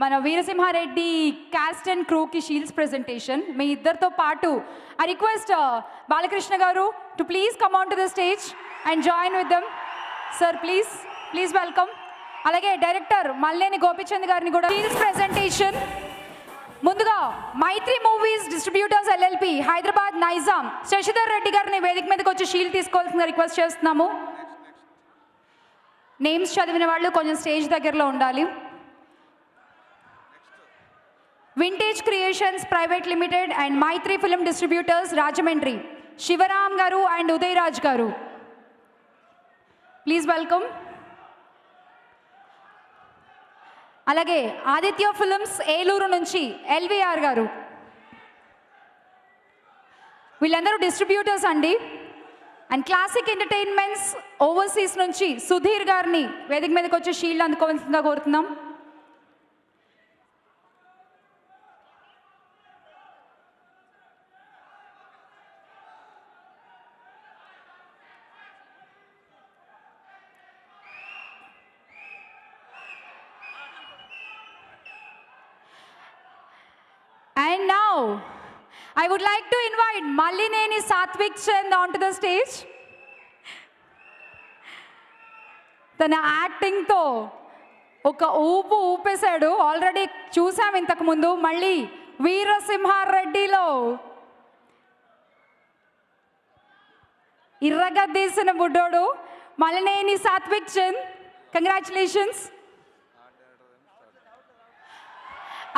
మన Veera Simha Reddy cast and క్రూకి shields presentation. మీ ఇద్దరితో పాటు ఐ రిక్వెస్ట్ బాలకృష్ణ గారు to please come on to the stage and join with them. Sir please welcome. అలాగే డైరెక్టర్ మల్లేని గోపిచంద్ గారిని కూడా షీల్డ్స్ ప్రెజెంటేషన్. ముందుగా Mythri movies distributors LLP Hyderabad Nizam Sasidhar Reddy గారిని వేదిక మీదకి వచ్చి షీల్డ్ తీసుకోవాల్సిందిగా రిక్వెస్ట్ చేస్తున్నాము. నేమ్స్ చదివిన వాళ్ళు కొంచెం స్టేజ్ దగ్గరలో ఉండాలి. Vintage creations private limited and Mythri film distributors Rajahmundry Sivaram గారు అండ్ ఉదయ్ రాజ్ గారు ప్లీజ్ వెల్కమ్. అలాగే ఆదిత్య ఫిల్మ్స్ ఏలూరు నుంచి ఎల్విఆర్ గారు. వీళ్ళందరూ డిస్ట్రిబ్యూటర్స్ అండి. అండ్ క్లాసిక్ ఎంటర్టైన్మెంట్స్ ఓవర్సీస్ నుంచి సుధీర్ గారిని వేదిక మీదకి వచ్చి షీల్డ్ అందుకోవాల్సిందిగా కోరుతున్నాం. And now, I would like to invite Mallineni Satvik Chand onto the stage. తన యాక్టింగ్తో ఒక ఊపేశాడు. ఆల్రెడీ చూసాం ఇంతకు ముందు. మళ్ళీ వీరసింహారెడ్డిలో ఇర్రగద్దీసిన బుడ్డోడు Mallineni Satvik Chand. Congratulations.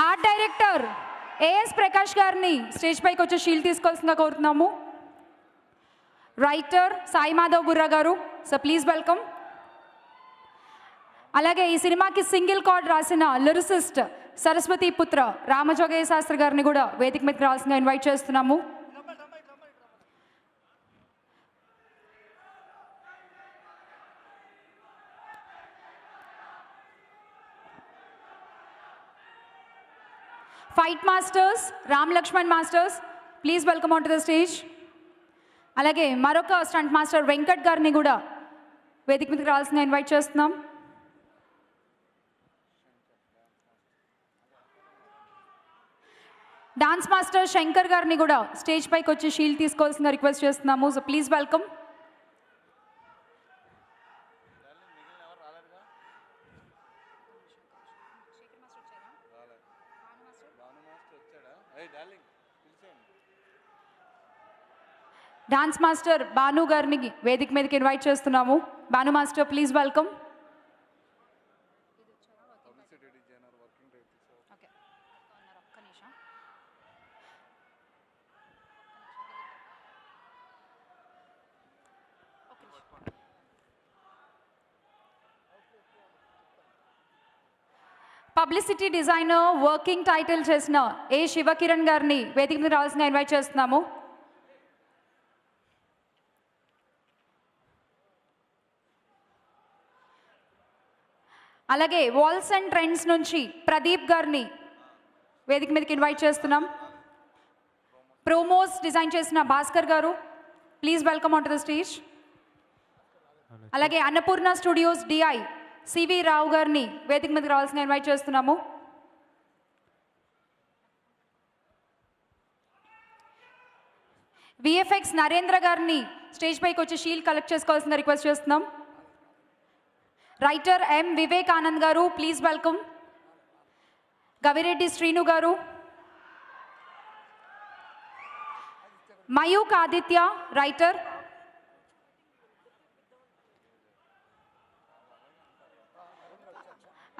Art director AS Prakash గారిని స్టేజ్ పైకి వచ్చి షీల్డ్ తీసుకోవాల్సిందిగా కోరుతున్నాము. రైటర్ సాయి మాధవ్ బుర్రా గారు సో ప్లీజ్ వెల్కమ్. అలాగే ఈ సినిమాకి సింగిల్ కార్డ్ రాసిన లిరిసిస్ట్ సరస్వతి పుత్ర రామజోగయ్య శాస్త్రి గారిని కూడా వేదిక మీదకి రావాల్సిందిగా ఇన్వైట్ చేస్తున్నాము. Fight masters Ram Lakshman masters please welcome on to the stage. అలాగే మరొక స్టంట్ మాస్టర్ వెంకట్ గారిని కూడా వేదిక మీదకి రావాల్సిందిగా ఇన్వైట్ చేస్తున్నాం. డాన్స్ మాస్టర్ శంకర్ గారిని కూడా స్టేజ్ పైకి వచ్చి షీల్డ్ తీసుకోవాల్సిందిగా రిక్వెస్ట్ చేస్తున్నాము. So please welcome. Dance master Bhanu గారిని వేదిక మీదకి ఇన్వైట్ చేస్తున్నాము. Bhanu master please welcome. Publicity designer working title చేసిన ఏ శివకిరణ్ గారిని వేదిక మీద రావాల్సిందిగా ఇన్వైట్ చేస్తున్నాము. అలాగే వాల్స్ అండ్ ట్రెండ్స్ నుంచి ప్రదీప్ గారిని వేదిక మీదకి ఇన్వైట్ చేస్తున్నాం. ప్రోమోస్ డిజైన్ చేసిన భాస్కర్ గారు please welcome on to the stage. అలాగే అన్నపూర్ణ స్టూడియోస్ డిఐ సివి రావు గారిని వేదిక మీదకి రావాల్సిందిగా ఇన్వైట్ చేస్తున్నాము. విఎఫ్ఎక్స్ నరేంద్ర గారిని స్టేజ్ పైకి వచ్చి షీల్డ్ కలెక్ట్ చేసుకోవాల్సిందిగా రిక్వెస్ట్ చేస్తున్నాం. రైటర్ ఎం వివేకానంద్ గారు ప్లీజ్ వెల్కమ్. గవిరెడ్డి శ్రీను గారు, మయూక్ ఆదిత్య రైటర్,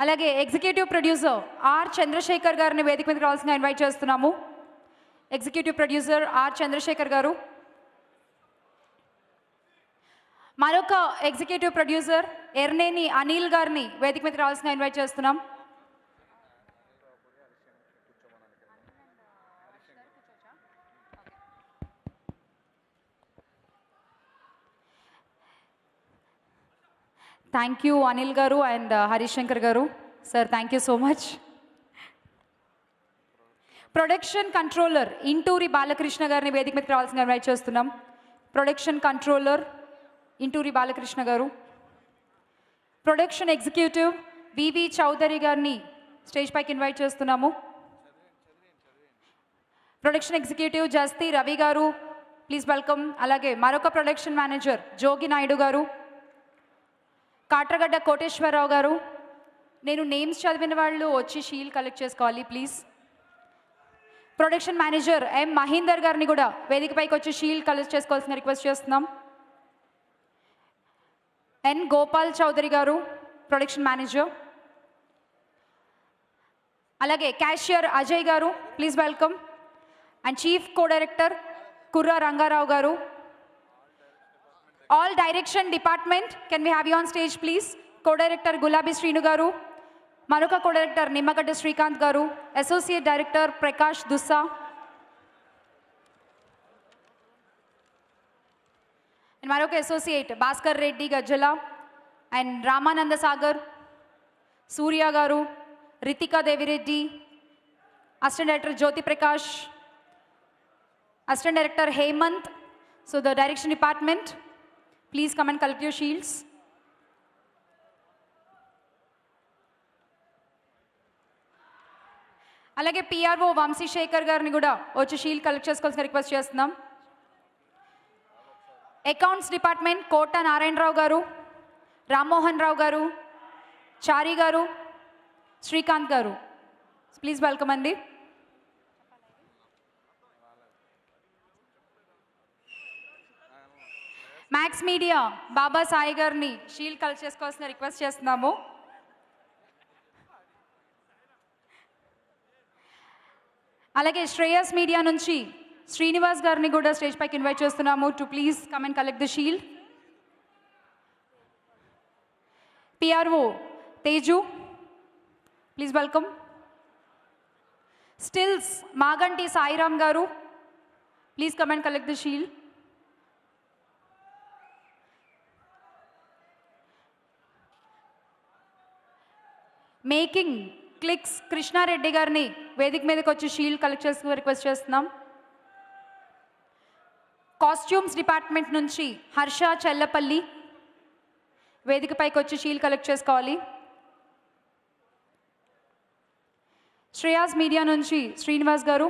అలాగే ఎగ్జిక్యూటివ్ ప్రొడ్యూసర్ ఆర్ చంద్రశేఖర్ గారిని వేదిక మీదకి రావాల్సిందిగా ఇన్వైట్ చేస్తున్నాము. ఎగ్జిక్యూటివ్ ప్రొడ్యూసర్ ఆర్ చంద్రశేఖర్ గారు. మరొక ఎగ్జిక్యూటివ్ ప్రొడ్యూసర్ ఎర్నేని అనిల్ గారిని వేదిక మీదకి రావాల్సిందిగా ఇన్వైట్ చేస్తున్నాం. థ్యాంక్ యూ అనిల్ గారు అండ్ హరీష్ శంకర్ గారు. Sir thank you so much. Production controller Inturi Balakrishna గారిని వేదిక మీదకి రావాల్సిందిగా ఇన్వైట్ చేస్తున్నాం. ప్రొడక్షన్ కంట్రోలర్ ఇంటూరి బాలకృష్ణ గారు. ప్రొడక్షన్ ఎగ్జిక్యూటివ్ వివి చౌదరి గారిని స్టేజ్ పైకి ఇన్వైట్ చేస్తున్నాము. ప్రొడక్షన్ ఎగ్జిక్యూటివ్ జస్తి రవి గారు, ప్లీజ్ వెల్కమ్. అలాగే మరొక ప్రొడక్షన్ మేనేజర్ జోగి నాయుడు గారు, కాట్రగడ్డ కోటేశ్వరరావు గారు. నేను నేమ్స్ చదివిన వాళ్ళు వచ్చి షీల్డ్ కలెక్ట్ చేసుకోవాలి ప్లీజ్. ప్రొడక్షన్ మేనేజర్ ఎం మహీందర్ గారిని కూడా వేదికపైకి వచ్చి షీల్డ్ కలెక్ట్ చేసుకోవాల్సిన రిక్వెస్ట్ చేస్తున్నాం. ఎన్ గోపాల్ చౌదరి గారు, ప్రొడక్షన్ మేనేజర్. అలాగే క్యాషియర్ అజయ్ గారు, please welcome. And chief co director Kurra Rangarao గారు. All direction department, can we have you on stage please. Co director Gulabi Srinu గారు, మరొక కో డైరెక్టర్ నిమ్మగడ్డ శ్రీకాంత్ గారు, associate director Prakash Dussa, and మరొక అసోసియేట్ భాస్కర్ రెడ్డి గజ్జల, అండ్ రామానంద సాగర్, సూర్య గారు, Ritika Devireddy, assistant director Jyothi Prakash, assistant director Hemanth. So the direction department, please come and collect your shields. అలాగే PRO Vamsi Sekhar గారిని కూడా వచ్చి shield collect చేసుకోవాల్సిన రిక్వెస్ట్ చేస్తున్నాం. అకౌంట్స్ డిపార్ట్మెంట్ కోట నారాయణరావు గారు, రామ్మోహన్ రావు గారు, చారి గారు, శ్రీకాంత్ గారు, ప్లీజ్ వెల్కమ్ అండి. మ్యాక్స్ మీడియా బాబా సాయి గారిని షీల్డ్ కలెక్ట్ చేసుకోవాల్సిన రిక్వెస్ట్ చేస్తున్నాము. అలాగే శ్రేయస్ మీడియా నుంచి శ్రీనివాస్ గారిని కూడా స్టేజ్ పైకి ఇన్వైట్ చేస్తున్నాము to please come and collect the shield. PRO Teju, please welcome. Stills Maganti Sairam గారు, please come and collect the shield. Making clicks Krishna Reddy గారిని వేదిక మీదకి వచ్చి షీల్డ్ కలెక్ట్ చేసుకుని రిక్వెస్ట్ చేస్తున్నాం. కాస్ట్యూమ్స్ డిపార్ట్మెంట్ నుంచి హర్ష చెల్లపల్లి వేదికపైకి వచ్చి షీల్డ్ కలెక్ట్ చేసుకోవాలి. శ్రేయాస్ మీడియా నుంచి శ్రీనివాస్ గారు,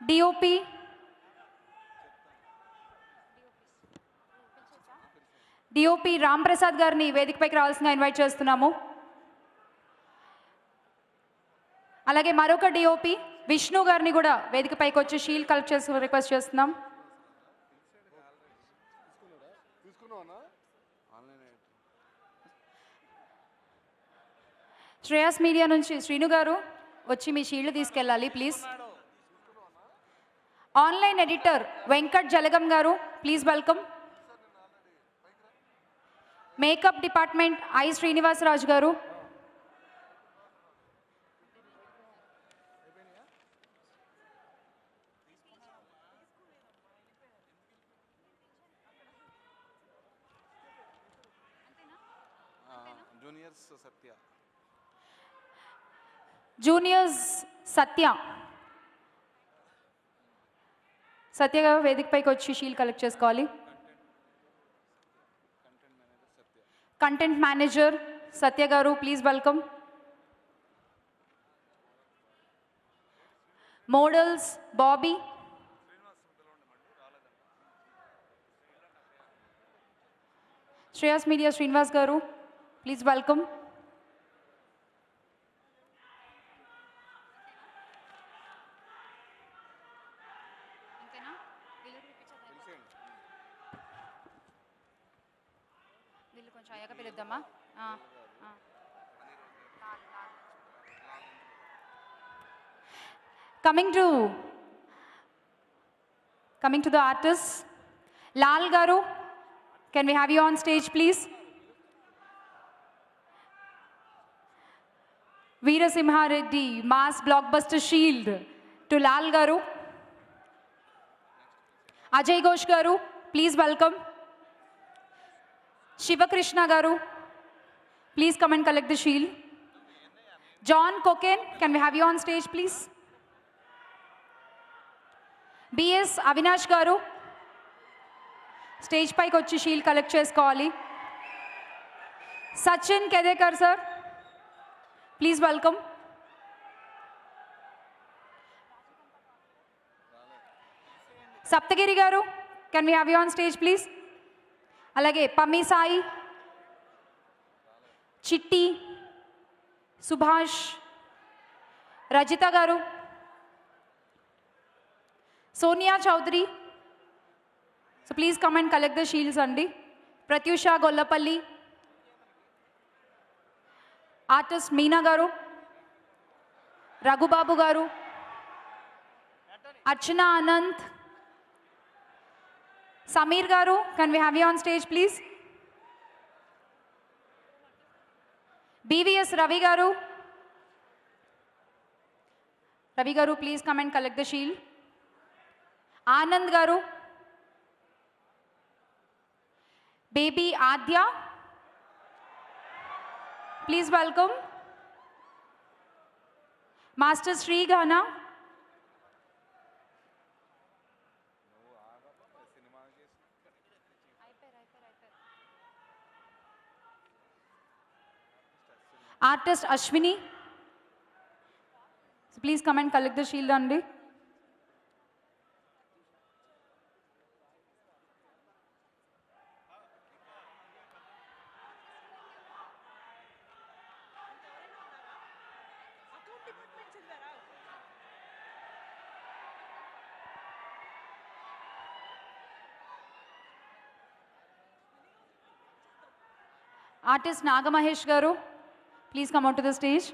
డిఓపి రామ్ ప్రసాద్ గారిని వేదికపైకి రావాల్సిందిగా ఇన్వైట్ చేస్తున్నాము. అలాగే మరొక డిఓపి విష్ణు గారిని కూడా వేదికపైకి వచ్చి షీల్డ్ కలెక్ట్ చేసి రిక్వెస్ట్ చేస్తున్నాం. శ్రేయాస్ మీడియా నుంచి శ్రీను గారు వచ్చి మీ షీల్డ్ తీసుకెళ్ళాలి please. Online editor Venkat Jalagam గారు, please welcome. Makeup department I Srinivasaraju గారు, జూనియర్స్ సత్య గారు వేదికపైకి వచ్చి షీల్డ్ కలెక్ట్ చేసుకోవాలి. కంటెంట్ మేనేజర్ సత్య గారు, please welcome. Models Bobby, Shreyas media Srinivas గారు, ప్లీజ్ వెల్కమ్. కొంచెం అయ్యాక పిలుద్దామా? Coming to the artists, Lal Garu, can we have you on stage please? Veera Simha Reddy, Mass Blockbuster Shield to Lal Garu. Ajay Ghosh Garu, please welcome. Shiva Krishna Garu, please come and collect the shield. John Cocaine, can we have you on stage please? BS Avinash Garu, stage pike వచ్చి shield collect చేసుకోవాలి. Sachin Kedekar, sir. Please welcome. Saptagiri garu, can we have you on stage, please? Alage Pammi Sai, Chitti, Subhash, Rajita garu, Sonia Chowdhury. So please come and collect the shields, Andi. Pratyusha Gollapalli, artist Meena garu, Raghu Babu garu, Archana Anand, Samir garu, can we have you on stage, please? BVS Ravi garu. Ravi garu, please come and collect the shield. Anand garu. Baby Adya. Please welcome. Master Sri Ghana. Artist Ashwini. So please come and collect the shield, Andi. Artist Nagamahesh garu, please come out to the stage.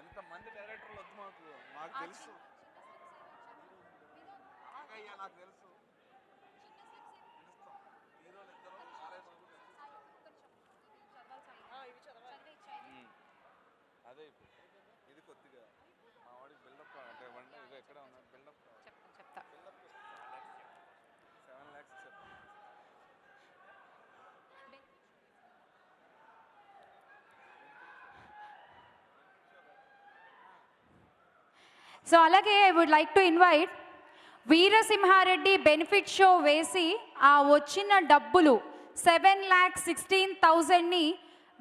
ఎంతమంది డైరెక్టర్లు వద్దు మాకు తెలుసు నాకు తెలుసు హీరోలు ఇద్దరు అదే ఇది కొద్దిగా మా వాడికి బిల్డప్ అంటే ఇది ఎక్కడ ఉన్నా బిల్డప్ చెప్తా 7 lakhs చెప్తా. So alage I would like to invite Veerasimhareddy benefit show vesi aa vachina dabbulu 7,16,000 ni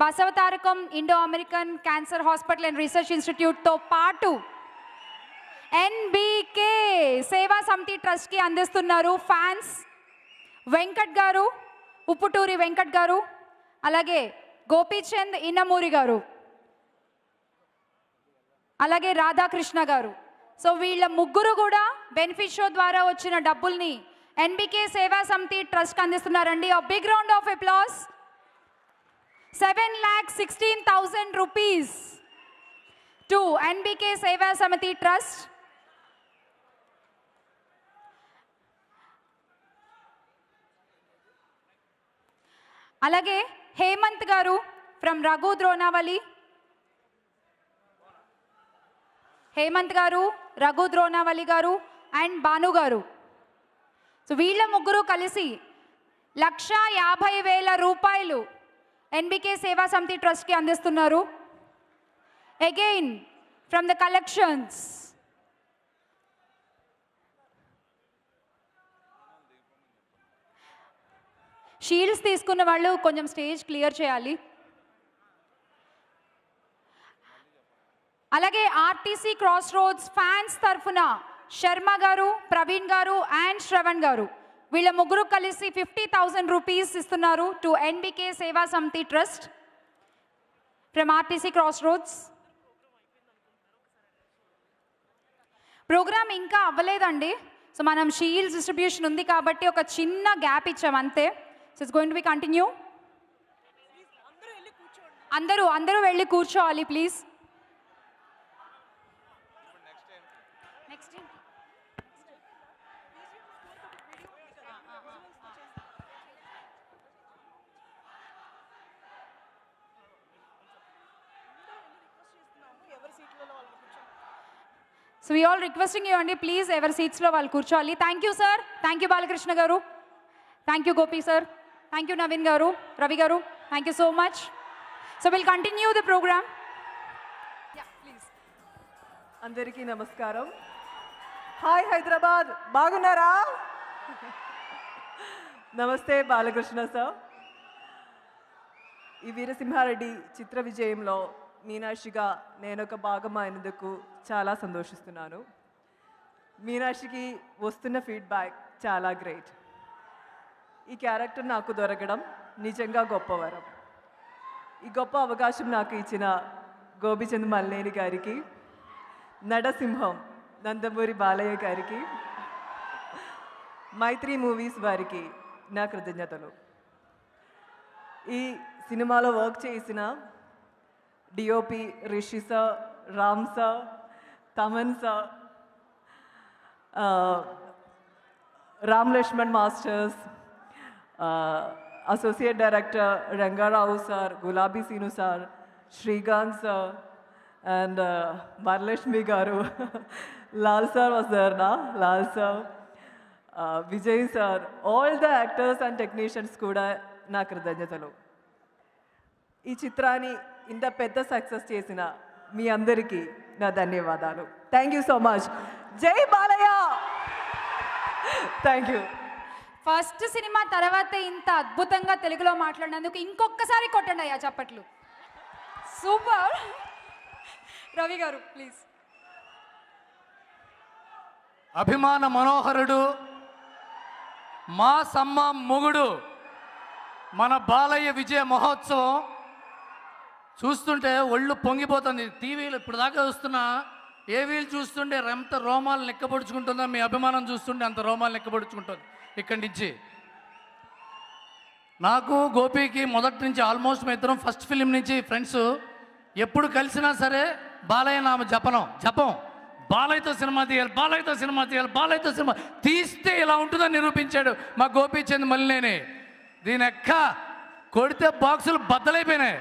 Basavatarakam Indo-American Cancer Hospital and Research Institute to paatu NBK Seva Samiti Trust ki andistunnaru fans Venkat garu, Upputuri Venkat garu, alage Gopichand Innamuri garu, alage Radhakrishna garu. So వీళ్ళ ముగ్గురు కూడా benefit show ద్వారా వచ్చిన డబ్బుల్ని NBK Seva Samithi trust అందిస్తున్నారండి. A big round of applause. 7,16,000 rupees to NBK Seva Samithi trust. అలాగే హేమంత్ గారు from Raghu ద్రోణావళి, Hemant గారు, రఘు ద్రోణావళి గారు అండ్ భాను గారు. సో వీళ్ళ ముగ్గురు కలిసి 1,50,000 రూపాయలు ఎన్బికే సేవా సమితి ట్రస్ట్కి అందిస్తున్నారు. Again from the collections shields తీసుకున్న వాళ్ళు కొంచెం స్టేజ్ క్లియర్ చేయాలి. అలాగే ఆర్టీసీ క్రాస్ రోడ్స్ ఫ్యాన్స్ తరఫున శర్మ గారు, ప్రవీణ్ గారు అండ్ శ్రవణ్ గారు వీళ్ళ ముగ్గురు కలిసి 50,000 రూపీస్ ఇస్తున్నారు to NBK Seva Samithi trust from RTC cross roads. Programme ఇంకా అవ్వలేదండి. సో మనం షీల్డ్స్ డిస్ట్రిబ్యూషన్ ఉంది కాబట్టి ఒక చిన్న గ్యాప్ ఇచ్చాం అంతే. So it's going to be continue. అందరూ వెళ్ళి కూర్చోవాలి please. So we all requesting you అండి, ప్లీజ్ ఎవరి సీట్స్లో వాళ్ళు కూర్చోవాలి. Thank you sir, thank you Balakrishna గారు, thank you Gopi sir, thank you Naveen గారు, రవి గారు, thank you so much. So will continue the programme. Please. అందరికీ నమస్కారం. హాయ్ హైదరాబాద్, బాగున్నారా? నమస్తే బాలకృష్ణ సార్. ఈ వీరసింహారెడ్డి చిత్ర విజయంలో మీనాక్షిగా నేను ఒక భాగం అయినందుకు చాలా సంతోషిస్తున్నాను. మీనాక్షికి వస్తున్న ఫీడ్బ్యాక్ చాలా గ్రేట్. ఈ క్యారెక్టర్ నాకు దొరకడం నిజంగా గొప్పవరం. ఈ గొప్ప అవకాశం నాకు ఇచ్చిన గోపిచంద్ మల్లేని గారికి, నడసింహం నందమూరి బాలయ్య గారికి, మైత్రి మూవీస్ వారికి నా కృతజ్ఞతలు. ఈ సినిమాలో వర్క్ చేసిన DOP Rishi sir, Ram sir, Thaman sir, Ram Lakshman masters, associate director Rangarao sir, Gulabi Seenu sir, Srikanth sir, and Varalakshmi గారు, లాల్ సార్ వాస్ దేర్ నా, Lal sir, Vijay sir, all the actors and technicians కూడా నా కృతజ్ఞతలు. ఈ చిత్రాన్ని ఇంత పెద్ద సక్సెస్ చేసిన మీ అందరికీ నా ధన్యవాదాలు. Thank you so much. జై బాలయ్య. Thank you. ఫస్ట్ సినిమా తర్వాత ఇంత అద్భుతంగా తెలుగులో మాట్లాడినందుకు ఇంకొకసారి కొట్టండి అయ్యా చప్పట్లు. సూపర్. రవి గారు ప్లీజ్. అభిమాన మనోహరుడు, మా సమ్మ మొగుడు, మన బాలయ్య విజయ మహోత్సవం చూస్తుంటే ఒళ్ళు పొంగిపోతుంది. టీవీలు ఇప్పుడు దాకా చూస్తున్నా, ఏవీలు చూస్తుంటే ఎంత రోమాలు లెక్కపొడుచుకుంటుందో, మీ అభిమానం చూస్తుంటే అంత రోమాలు లెక్కపొడుచుకుంటుంది. ఇక్కడి నుంచి నాకు గోపికి మొదటి నుంచి ఆల్మోస్ట్ మేము ఇద్దరం ఫస్ట్ ఫిలిం నుంచి ఫ్రెండ్స్. ఎప్పుడు కలిసినా సరే బాలయ్య నామ జపం, బాలయ్యతో సినిమా తీయాలి, బాలయ్యతో సినిమా తీయాలి, బాలయ్యతో సినిమా తీస్తే ఇలా ఉంటుందని నిరూపించాడు మా గోపీచంద్ మల్లినేని. దీని ఎక్క కొడితే బాక్సులు బద్దలైపోయినాయి.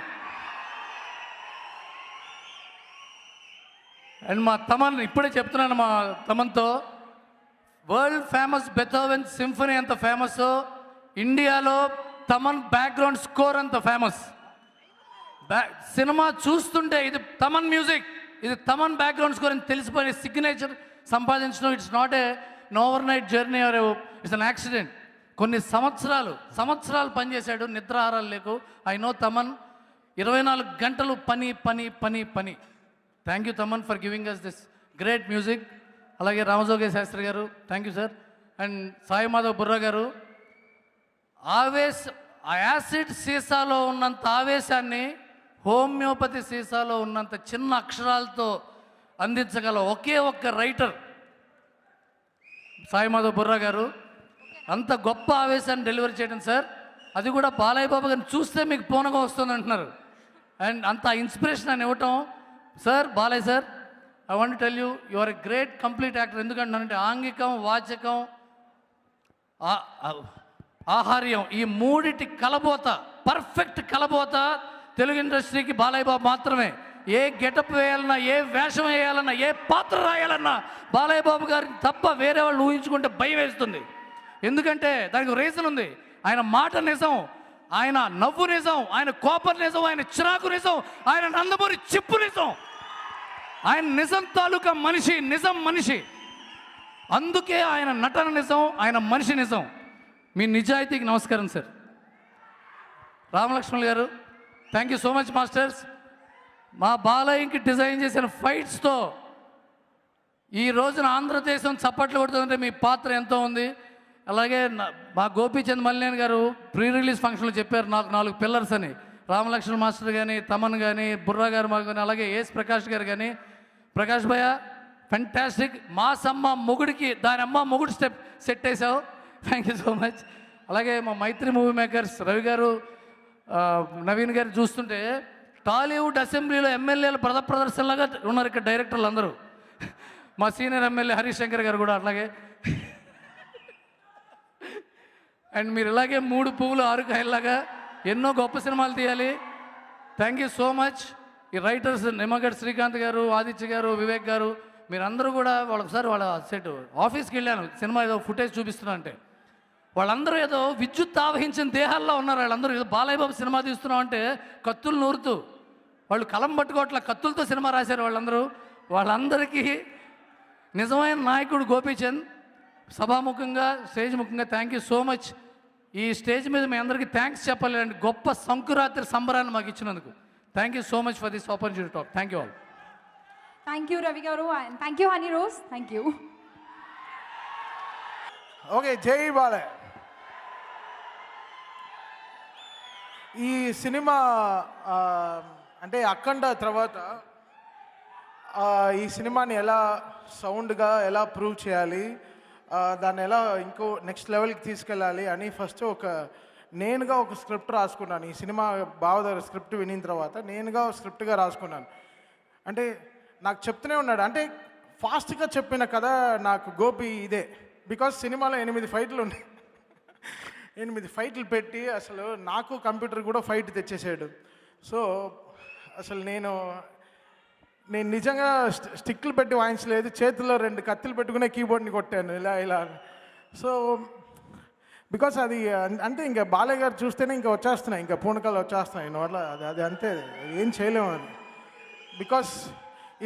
అండ్ మా తమన్, ఇప్పుడే చెప్తున్నాను మా తమన్తో, వరల్డ్ ఫేమస్ బెథోవెన్ సింఫనీ అంత ఫేమస్, ఇండియాలో తమన్ బ్యాక్గ్రౌండ్ స్కోర్ అంత ఫేమస్. సినిమా చూస్తుంటే ఇది తమన్ మ్యూజిక్, ఇది తమన్ బ్యాక్గ్రౌండ్ స్కోర్ అని తెలిసిపోయిన సిగ్నేచర్ సంపాదించడం it's not a overnight journey or it's an accident. కొన్ని సంవత్సరాలు పనిచేశాడు, నిద్ర ఆరాలు లేకు. ఐ నో తమన్ 24 గంటలు పని పని పని పని. Thank you Thaman for giving us this great music. అలాగే రామజోగే శాస్త్రి గారు, thank you sir. And Sai Madhav Burra గారు, ఆ యాసిడ్ సీసాలో ఉన్నంత ఆవేశాన్ని హోమియోపతి సీసాలో ఉన్నంత చిన్న అక్షరాలతో అందించగల ఒకే ఒక్క రైటర్ సాయి మాధవ్ బుర్రా గారు. అంత గొప్ప ఆవేశాన్ని డెలివరీ చేయడం సార్, అది కూడా బాలయ్య బాబు గారిని చూస్తే మీకు పూనగా వస్తుంది అంటున్నారు. అండ్ అంత ఇన్స్పిరేషన్ అని ఇవ్వటం sir, Balayya sir, I want tell you you are a great complete actor. ఎందుకంటే ఆంగికం, వాచకం, ఆహార్యం, ఈ మూడిటి కలబోత, పర్ఫెక్ట్ కలబోత తెలుగు ఇండస్ట్రీకి బాలయ్య బాబు మాత్రమే. ఏ గెటప్ వేయాలన్నా, ఏ వేషం వేయాలన్నా, ఏ పాత్ర రాయాలన్నా బాలయ్య బాబు గారిని తప్ప వేరే వాళ్ళు ఊహించుకుంటే భయం వేస్తుంది. ఎందుకంటే దానికి రీజన్ ఉంది. ఆయన మాట నిజం, ఆయన నవ్వు నిజం, ఆయన కోపం నిజం, ఆయన చిరాకు నిజం, ఆయన నందమూరి చిప్పు నిజం, ఆయన నిజం తాలూకా మనిషి, నిజం మనిషి. అందుకే ఆయన నటన నిజం, ఆయన మనిషి నిజం. మీ నిజాయితీకి నమస్కారం సార్. రామలక్ష్మణ్ గారు, thank you so much masters. మా బాలయ్యకి డిజైన్ చేసిన ఫైట్స్తో ఈ రోజున ఆంధ్రదేశం చప్పట్లు కొడుతుందంటే మీ పాత్ర ఎంతో ఉంది. అలాగే మా గోపీచంద్ మల్లేని గారు ప్రీ రిలీజ్ ఫంక్షన్లో చెప్పారు నాకు 4 పిల్లర్స్ అని. రామలక్ష్మణ్ మాస్టర్ కానీ, తమన్ కానీ, బుర్రా గారు మాకు కానీ, అలాగే ఏఎస్ ప్రకాష్ గారు కానీ. ప్రకాష్ భయ్య ఫెంటాస్టిక్. మా సమ్మ మొగుడికి దాని అమ్మ మొగుడు స్టెప్ సెట్ వేసావు, థ్యాంక్ యూ సో మచ్. అలాగే మా మైత్రి మూవీ మేకర్స్ రవి గారు, నవీన్ గారు చూస్తుంటే టాలీవుడ్ అసెంబ్లీలో ఎమ్మెల్యేలు ప్రదర్శనలాగా ఉన్నారు ఇక్కడ డైరెక్టర్లు అందరూ. మా సీనియర్ ఎమ్మెల్యే హరీష్ శంకర్ గారు కూడా అట్లాగే. అండ్ మీరు ఇలాగే 3 పువ్వులు 6 కాయల్లాగా ఎన్నో గొప్ప సినిమాలు తీయాలి. Thank you so much. ఈ రైటర్స్ నిమ్మగడ్డ శ్రీకాంత్ గారు, ఆదిత్య గారు, వివేక్ గారు, మీరందరూ కూడా ఒకసారి వాళ్ళ సెట్ ఆఫీస్కి వెళ్ళాను, సినిమా ఏదో ఫుటేజ్ చూపిస్తున్నా అంటే వాళ్ళందరూ ఏదో విద్యుత్ ఆవహించిన దేహాల్లో ఉన్నారు. వాళ్ళందరూ ఏదో బాలయ్య బాబు సినిమా తీస్తున్నాం అంటే కత్తులు నూరుతూ వాళ్ళు కలం పట్టుకోవట్ల కత్తులతో సినిమా రాశారు వాళ్ళందరూ. వాళ్ళందరికీ నిజమైన నాయకుడు గోపీచంద్ సభాముఖంగా స్టేజ్ ముఖంగా థ్యాంక్ యూ సో మచ్. ఈ స్టేజ్ మీద మీ అందరికీ థ్యాంక్స్ చెప్పాలి అండి, గొప్ప సంకురాత్రి సంబరాన్ని మాకు ఇచ్చినందుకు. Thank you so much for this opportunity talk. Thank you all. Thank you Ravi గారు and thank you Honey Rose. Thank you. Okay, జై బాలయ్య. ఈ సినిమా అంటే అఖండ తర్వాత ఈ సినిమాని ఎలా సౌండ్గా ఎలా ప్రూవ్ చేయాలి, దాన్ని ఎలా ఇంకో నెక్స్ట్ లెవెల్కి తీసుకెళ్ళాలి అని ఫస్ట్ నేనుగా ఒక స్క్రిప్ట్ రాసుకున్నాను. ఈ సినిమా బావదారు స్క్రిప్ట్ వినిన తర్వాత నేనుగా స్క్రిప్ట్గా రాసుకున్నాను. అంటే నాకు చెప్తూనే ఉన్నాడు, అంటే ఫాస్ట్గా చెప్పిన కథ నాకు గోపి ఇదే. బికాజ్ సినిమాలో 8 ఫైట్లు ఉన్నాయి. 8 ఫైట్లు పెట్టి అసలు నాకు కంప్యూటర్ కూడా ఫైట్ తెచ్చేసాడు. సో అసలు నేను నిజంగా స్టిక్లు పెట్టి వాయించలేదు, చేతుల్లో 2 కత్తులు పెట్టుకునే కీబోర్డ్ని కొట్టాను ఇలా. సో బికాస్ అది అంటే ఇంకా బాలయ్య గారు చూస్తేనే ఇంకా వచ్చేస్తున్నాయి, ఇంకా పూనకాలు వచ్చేస్తున్నాయి వల్ల అది అంతే, ఏం చేయలేము అది. బికాస్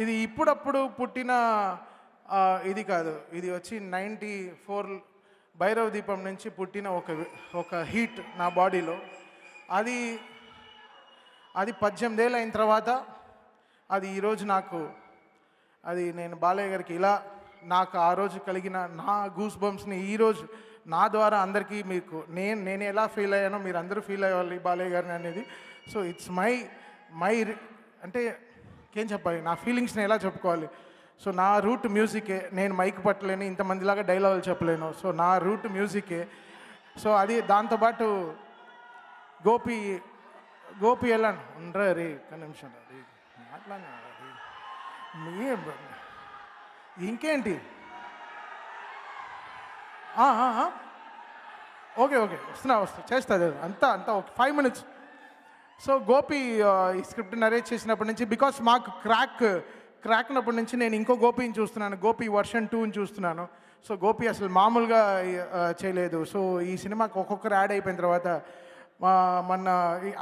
ఇది ఇప్పుడప్పుడు పుట్టిన ఇది కాదు, ఇది వచ్చి 94 భైరవ దీపం నుంచి పుట్టిన ఒక హీట్ నా బాడీలో. అది 18 ఏళ్ళు అయిన తర్వాత అది ఈరోజు అది నేను బాలయ్య గారికి ఇలా నాకు ఆ రోజు కలిగిన నా గూస్ బంప్స్ని ఈరోజు నా ద్వారా అందరికీ మీకు నేను ఎలా ఫీల్ అయ్యానో మీరు అందరూ ఫీల్ అయ్యాలి బాలయ్య గారిని అనేది. సో ఇట్స్ మై అంటే ఏం చెప్పాలి, నా ఫీలింగ్స్ని ఎలా చెప్పుకోవాలి. సో నా రూట్ మ్యూజికే, నేను మైక్ పట్టలేను, ఇంతమందిలాగా డైలాగులు చెప్పలేను. సో నా రూట్ మ్యూజికే. సో అది దాంతోపాటు గోపి వెళ్ళాను ఉండరా రే ఒక్క నిమిషం రీ మాట్లాడినా ఇంకేంటి. ఓకే వస్తున్నా చేస్తుంది అంతా ఓకే 5 minutes. సో గోపి ఈ స్క్రిప్ట్ నరేట్ చేసినప్పటి నుంచి, బికాస్ మాకు క్రాక్నప్పటి నుంచి నేను ఇంకో గోపిని చూస్తున్నాను, గోపి వర్షన్ 2ని చూస్తున్నాను. సో గోపి అసలు మామూలుగా చేయలేదు. సో ఈ సినిమాకి ఒక్కొక్కరు యాడ్ అయిపోయిన తర్వాత మొన్న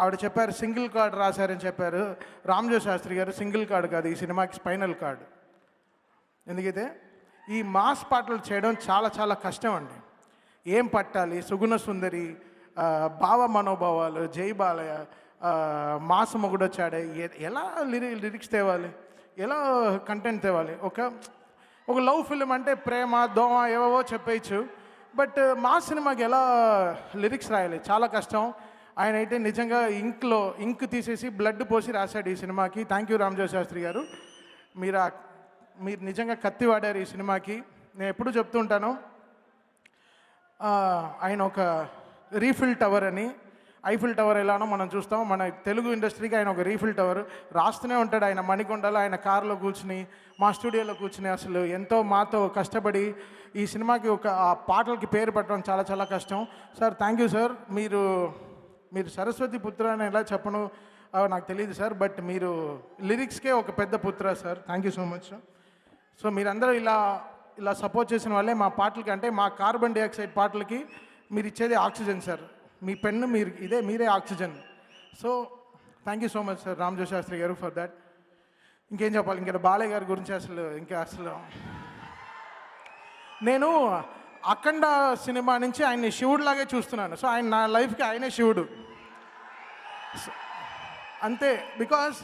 ఆవిడ చెప్పారు సింగిల్ కార్డ్ రాశారని చెప్పారు రామ్జో శాస్త్రి గారు. సింగిల్ కార్డ్ కాదు, ఈ సినిమాకి స్పైనల్ కార్డ్. ఎందుకైతే ఈ మాస్ పాటలు చేయడం చాలా కష్టం అండి. ఏం పట్టాలి, సుగుణ సుందరి, భావ మనోభావాలు, జై బాలయ్య, మాస్ మొగుడొచ్చాడే, ఎలా లిరిక్స్ తేవాలి, ఎలా కంటెంట్ తేవాలి. ఒక లవ్ ఫిలిం అంటే ప్రేమ దోమ ఏవో చెప్పేయచ్చు, బట్ మా సినిమాకి ఎలా లిరిక్స్ రాయాలి చాలా కష్టం. ఆయన అయితే నిజంగా ఇంక్ తీసేసి బ్లడ్ పోసి రాశాడు ఈ సినిమాకి. థ్యాంక్ యూ రామ్జో శాస్త్రి గారు, మీరు నిజంగా కత్తి వాడారు ఈ సినిమాకి. నేను ఎప్పుడు చెప్తూ ఉంటాను, ఆయన ఒక రీఫిల్ టవర్ అని, ఐఫిల్ టవర్ ఎలానో మనం చూస్తాం, మన తెలుగు ఇండస్ట్రీకి ఆయన ఒక రీఫిల్ టవర్. రాస్తూనే ఉంటాడు ఆయన మణికొండలో, ఆయన కార్లో కూర్చుని మా స్టూడియోలో కూర్చుని అసలు ఎంతో మాతో కష్టపడి ఈ సినిమాకి ఆ పాటలకి పేరు పెట్టడం చాలా కష్టం. Sir thank you sir. మీరు సరస్వతి పుత్ర అని ఎలా చెప్పను నాకు తెలియదు సార్, బట్ మీరు లిరిక్స్కే ఒక పెద్ద పుత్ర sir. Thank you so much. So మీరందరూ ఇలా సపోర్ట్ చేసిన వాళ్ళే మా పాటలకి, అంటే మా కార్బన్ డైఆక్సైడ్ పాటలకి మీరు ఇచ్చేది ఆక్సిజన్ సార్. మీ పెన్ను మీరే oxygen. So thank you so much sir రామ్జో శాస్త్రి గారు ఫర్ దాట్. ఇంకేం చెప్పాలి, ఇంకా బాలయ్య గారి గురించి అసలు నేను అఖండ సినిమా నుంచి ఆయన్ని శివుడిలాగే చూస్తున్నాను. సో ఆయన నా లైఫ్కి ఆయనే శివుడు అంతే. బికాస్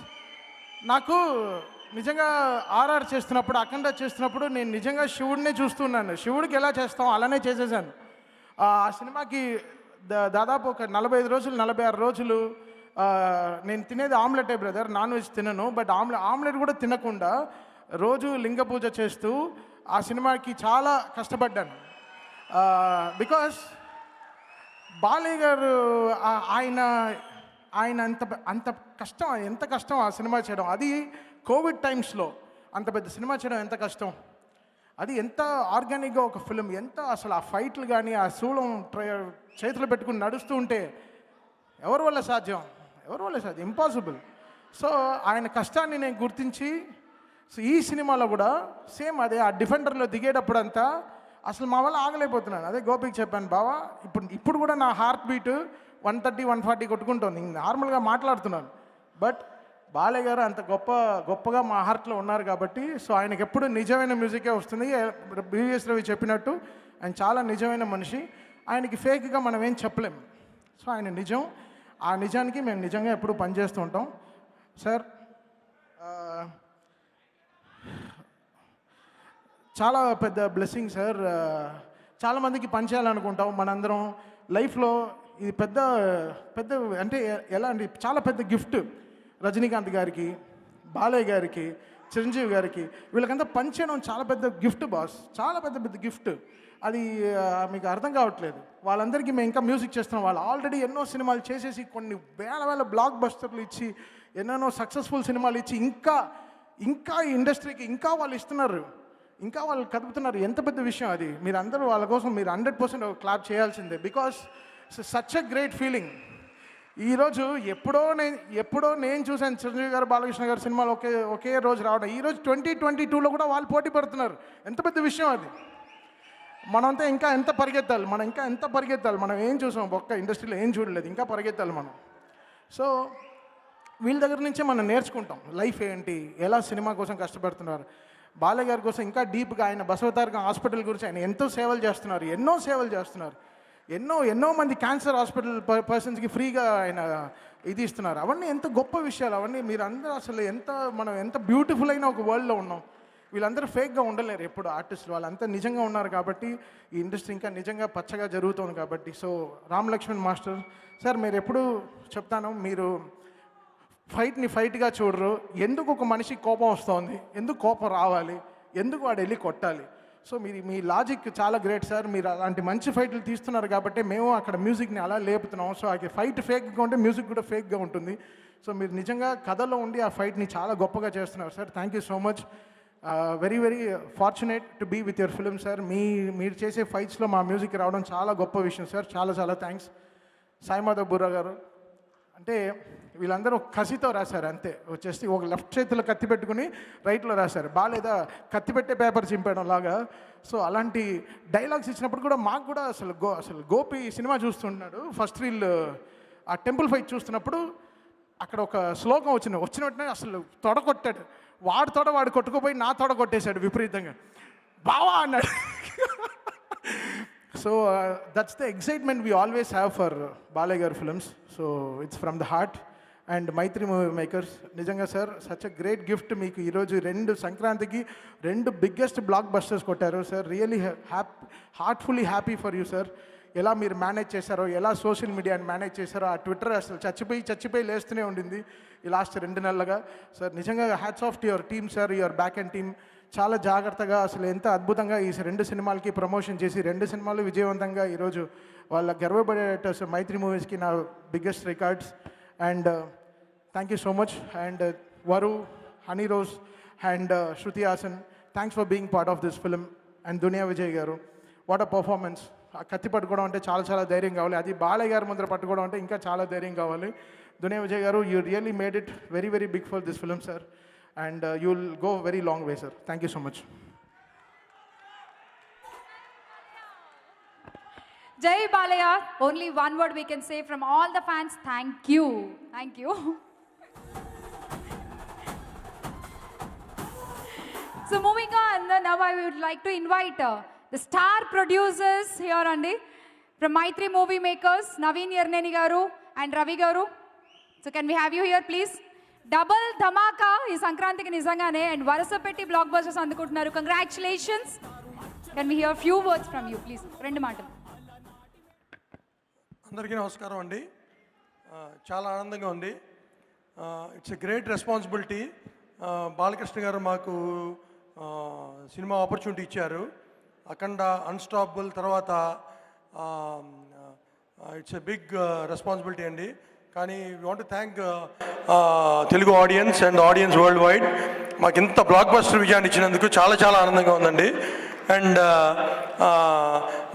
నాకు నిజంగా ఆర్ఆర్ చేస్తున్నప్పుడు, అఖండ చేస్తున్నప్పుడు నేను నిజంగా శివుడినే చూస్తున్నాను. శివుడికి ఎలా చేస్తాం అలానే చేసేసాను. ఆ సినిమాకి దాదాపు ఒక 45 రోజులు 46 రోజులు నేను తినేది ఆమ్లెటే బ్రదర్, నాన్ వెజ్ తినను. బట్ ఆమ్లెట్ కూడా తినకుండా రోజు లింగ పూజ చేస్తూ ఆ సినిమాకి చాలా కష్టపడ్డాను. బికాస్ బాలయ్య గారు ఆయన అంత కష్టం, ఎంత కష్టం ఆ సినిమా చేయడం. అది కోవిడ్ టైమ్స్లో అంత పెద్ద సినిమా చేయడం ఎంత కష్టం. అది ఎంత ఆర్గానిక్గా ఒక ఫిలిం, ఎంత అసలు ఆ ఫైట్లు కానీ ఆ శూలం చేతులు పెట్టుకుని నడుస్తూ ఉంటే ఎవరి వల్ల సాధ్యం, ఇంపాసిబుల్. సో ఆయన కష్టాన్ని నేను గుర్తించి సో ఈ సినిమాలో కూడా సేమ్ అదే ఆ డిఫెండర్లో దిగేటప్పుడు అంతా అసలు మా వల్ల ఆగలేకపోతున్నాను. అదే గోపికి చెప్పాను, బావా ఇప్పుడు కూడా నా హార్ట్ బీట్ 130, 140 కొట్టుకుంటుంది. నార్మల్గా మాట్లాడుతున్నాను, బట్ బాలయ్య గారు అంత గొప్పగా మా హార్ట్లో ఉన్నారు కాబట్టి సో ఆయనకి ఎప్పుడు నిజమైన మ్యూజికే వస్తుంది. బివిఎస్ రవి చెప్పినట్టు ఆయన చాలా నిజమైన మనిషి, ఆయనకి ఫేక్గా మనం ఏం చెప్పలేం. సో ఆయన నిజం, ఆ నిజానికి మేము నిజంగా ఎప్పుడు పనిచేస్తూ ఉంటాం. సార్ చాలా పెద్ద బ్లెస్సింగ్ సార్. చాలామందికి పనిచేయాలనుకుంటాం మనందరం లైఫ్లో. ఇది పెద్ద అంటే ఎలా అంటే చాలా పెద్ద గిఫ్ట్ రజనీకాంత్ గారికి, బాలయ్య గారికి, చిరంజీవి గారికి, వీళ్ళకంతా పనిచేయడం చాలా పెద్ద గిఫ్ట్ బాస్, చాలా పెద్ద గిఫ్ట్. అది మీకు అర్థం కావట్లేదు. వాళ్ళందరికీ మేము ఇంకా మ్యూజిక్ చేస్తున్నాం. వాళ్ళు ఆల్రెడీ ఎన్నో సినిమాలు చేసేసి కొన్ని వేల బ్లాక్ బస్టర్లు ఇచ్చి ఎన్నెన్నో సక్సెస్ఫుల్ సినిమాలు ఇచ్చి ఇంకా ఈ ఇండస్ట్రీకి ఇంకా వాళ్ళు ఇస్తున్నారు, ఇంకా వాళ్ళు కదుపుతున్నారు. ఎంత పెద్ద విషయం అది. మీరు అందరూ వాళ్ళ కోసం మీరు 100% క్లాప్ చేయాల్సిందే. Because such a great feeling. ఈరోజు ఎప్పుడో నేను చూశాను చిరంజీవి గారు, బాలకృష్ణ గారు సినిమాలు ఒకే రోజు రావడం. ఈరోజు 2022లో కూడా వాళ్ళు పోటీ పడుతున్నారు. ఎంత పెద్ద విషయం అది. మనంతా ఇంకా ఎంత పరిగెత్తాలి, మనం ఏం చూసాం, ఒక్క ఇండస్ట్రీలో ఏం చూడలేదు, ఇంకా పరిగెత్తాలి మనం. సో వీళ్ళ దగ్గర నుంచే మనం నేర్చుకుంటాం లైఫ్ ఏంటి, ఎలా సినిమా కోసం కష్టపడుతున్నారు. బాలయ్య గారి కోసం ఇంకా డీప్గా ఆయన బసవతారకం హాస్పిటల్ గురించి ఆయన ఎన్నో సేవలు చేస్తున్నారు. ఎన్నో మంది క్యాన్సర్ హాస్పిటల్ పర్సన్స్కి ఫ్రీగా ఆయన ఇది ఇస్తున్నారు. అవన్నీ ఎంత గొప్ప విషయాలు అవన్నీ. మీరు అందరూ అసలు మనం ఎంత బ్యూటిఫుల్ అయిన ఒక వరల్డ్లో ఉన్నాం. వీళ్ళందరూ ఫేక్గా ఉండలేరు ఎప్పుడు ఆర్టిస్టులు, వాళ్ళంతా నిజంగా ఉన్నారు కాబట్టి ఈ ఇండస్ట్రీ ఇంకా నిజంగా పచ్చగా జరుగుతుంది కాబట్టి. So Ram Lakshman master sir, మీరు ఎప్పుడు చెప్తాను, మీరు ఫైట్గా చూడరు. ఎందుకు ఒక మనిషికి కోపం వస్తుంది, ఎందుకు కోపం రావాలి, ఎందుకు వాడు వెళ్ళి కొట్టాలి. సో మీ లాజిక్ చాలా గ్రేట్ సార్. మీరు అలాంటి మంచి ఫైట్లు తీస్తున్నారు కాబట్టి మేము అక్కడ మ్యూజిక్ని అలా లేపుతున్నాం. సో ఆ ఫైట్ ఫేక్గా ఉంటే మ్యూజిక్ కూడా ఫేక్గా ఉంటుంది. సో మీరు నిజంగా కథలో ఉండి ఆ ఫైట్ని చాలా గొప్పగా చేస్తున్నారు sir. Thank you so much. Very fortunate to be with your film sir. మీరు చేసే ఫైట్స్లో మా మ్యూజిక్ రావడం చాలా గొప్ప విషయం సార్. చాలా థ్యాంక్స్. సాయిమాధవ్ బుర్రా గారు అంటే వీళ్ళందరూ కసితో రాశారు అంతే. వచ్చేసి ఒక లెఫ్ట్ చేతిలో కత్తి పెట్టుకుని రైట్లో రాశారు. బాలేదా కత్తి పెట్టే పేపర్ చింపేయడం లాగా. సో అలాంటి డైలాగ్స్ ఇచ్చినప్పుడు కూడా మాకు కూడా అసలు గోపి సినిమా చూస్తున్నాడు, ఫస్ట్ రీల్ ఆ టెంపుల్ ఫైట్ చూస్తున్నప్పుడు అక్కడ ఒక శ్లోకం వచ్చిన వెంటనే అసలు తొడగొట్టాడు. వాడు కొట్టుకుపోయి నా తొడ కొట్టేశాడు విపరీతంగా. బావా అన్నాడు. So that's the excitement we always have for Balayya గారి films. So it's from the heart. And Mythri movie makers నిజంగా sir such a great gift. మీకు ఈరోజు సంక్రాంతికి 2 బిగ్గెస్ట్ బ్లాక్ బస్టర్స్ కొట్టారు sir. Really heartfully happy for you sir. ఎలా మీరు manage చేశారో, ఎలా సోషల్ మీడియాని మేనేజ్ చేశారో, ఆ ట్విట్టర్ అసలు చచ్చిపోయి లేస్తూనే ఉండింది ఈ లాస్ట్ 2 నెలలుగా సార్. నిజంగా hats off to your team sir, your back and team. చాలా జాగ్రత్తగా అసలు ఎంత అద్భుతంగా ఈ 2 సినిమాలకి ప్రమోషన్ చేసి 2 సినిమాలు విజయవంతంగా ఈరోజు వాళ్ళ గర్వపడేట మైత్రి మూవీస్కి నా biggest records. And thank you so much. And Varu, Honey Rose and Shruti Haasan, thanks for being part of this film. And Duniya Vijay గారు, వాట్ అ పర్ఫార్మెన్స్. ఆ కత్తి పట్టుకోవడం అంటే చాలా ధైర్యం కావాలి. అది బాలయ్య గారి ముందర పట్టుకోవడం అంటే ఇంకా చాలా ధైర్యం కావాలి. దునియా విజయ్ గారు, you really made it very big for this film sir. And you will go very long way sir. Thank you so much. Jai Balaya. Only one word we can say from all the fans. Thank you. So moving on, now I would like to invite the star producers here Andi from Maitri Movie Makers, Naveen Yarneni garu and Ravi garu. So can we have you here please? Double dhamaka ee Sankrantiki nijangane and Varasapetti blockbusters andukuntunnaru. Congratulations. Can we hear a few words from you please? Rendu maatam. అందరికీ నమస్కారం అండి. చాలా ఆనందంగా ఉంది. It's a great responsibility. Balakrishna గారు మాకు cinema opportunity ఇచ్చారు. అఖండ, unstoppable తర్వాత ఇట్స్ ఎ బిగ్ రెస్పాన్సిబిలిటీ అండి. కానీ we want to thank Telugu audience and audience world wide మాకు ఇంత బ్లాక్ బస్టర్ విజయాన్ని ఇచ్చినందుకు చాలా ఆనందంగా ఉందండి. And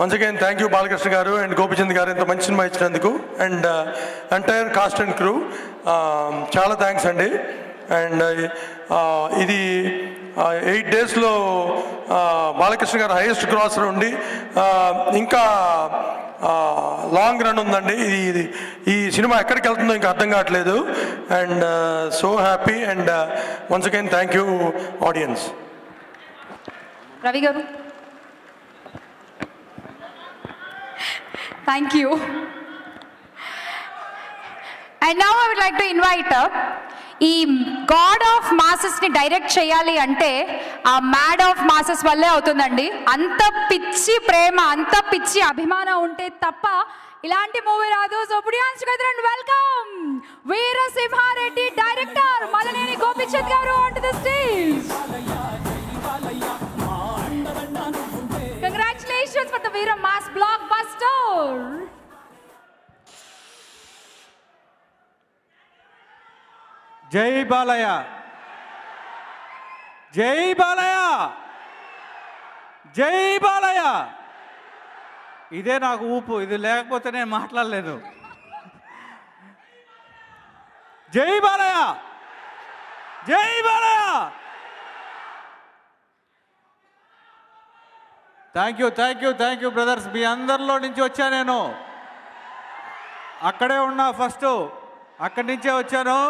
once again thank you Balakrishna గారు అండ్ గోపిచంద్ గారు ఇంత మంచి సినిమా ఇచ్చినందుకు. And entire cost and crew చాలా థ్యాంక్స్ అండి. అండ్ ఇది 8 డేస్లో బాలకృష్ణ గారు హైయెస్ట్ గ్రాసర్ ఉండి ఇంకా లాంగ్ రన్ ఉందండి. ఇది ఈ సినిమా ఎక్కడికి వెళ్తుందో ఇంకా అర్థం కావట్లేదు. And so happy and once again thank you audience. Ravi గారు, thank you. And now I would like to invite ఈ గాడ్ ఆఫ్ మాసెస్ని డైరెక్ట్ చేయాలి అంటే ఆ మ్యాడ్ ఆఫ్ మాసెస్ వల్లే అవుతుందండి. అంత పిచ్చి ప్రేమ, అంత పిచ్చి అభిమానం ఉంటే తప్ప ఇలాంటి మూవీ రాదు. So put your hands together and welcome Veera Simha Reddy director Malineni Gopichand గారు on to the stage. Congratulations for the Veera mass blockbuster. జై బాలయ్య, జై బాలయ్య, జై బాలయ్య. ఇదే నాకు ఊపు, ఇది లేకపోతే నేను మాట్లాడలేను. జై బాలయ్య, జై Balayya. Thank you, thank you, thank you brothers. మీ అందరిలో నుంచి వచ్చా నేను. అక్కడే ఉన్నా ఫస్ట్, అక్కడి నుంచే వచ్చాను.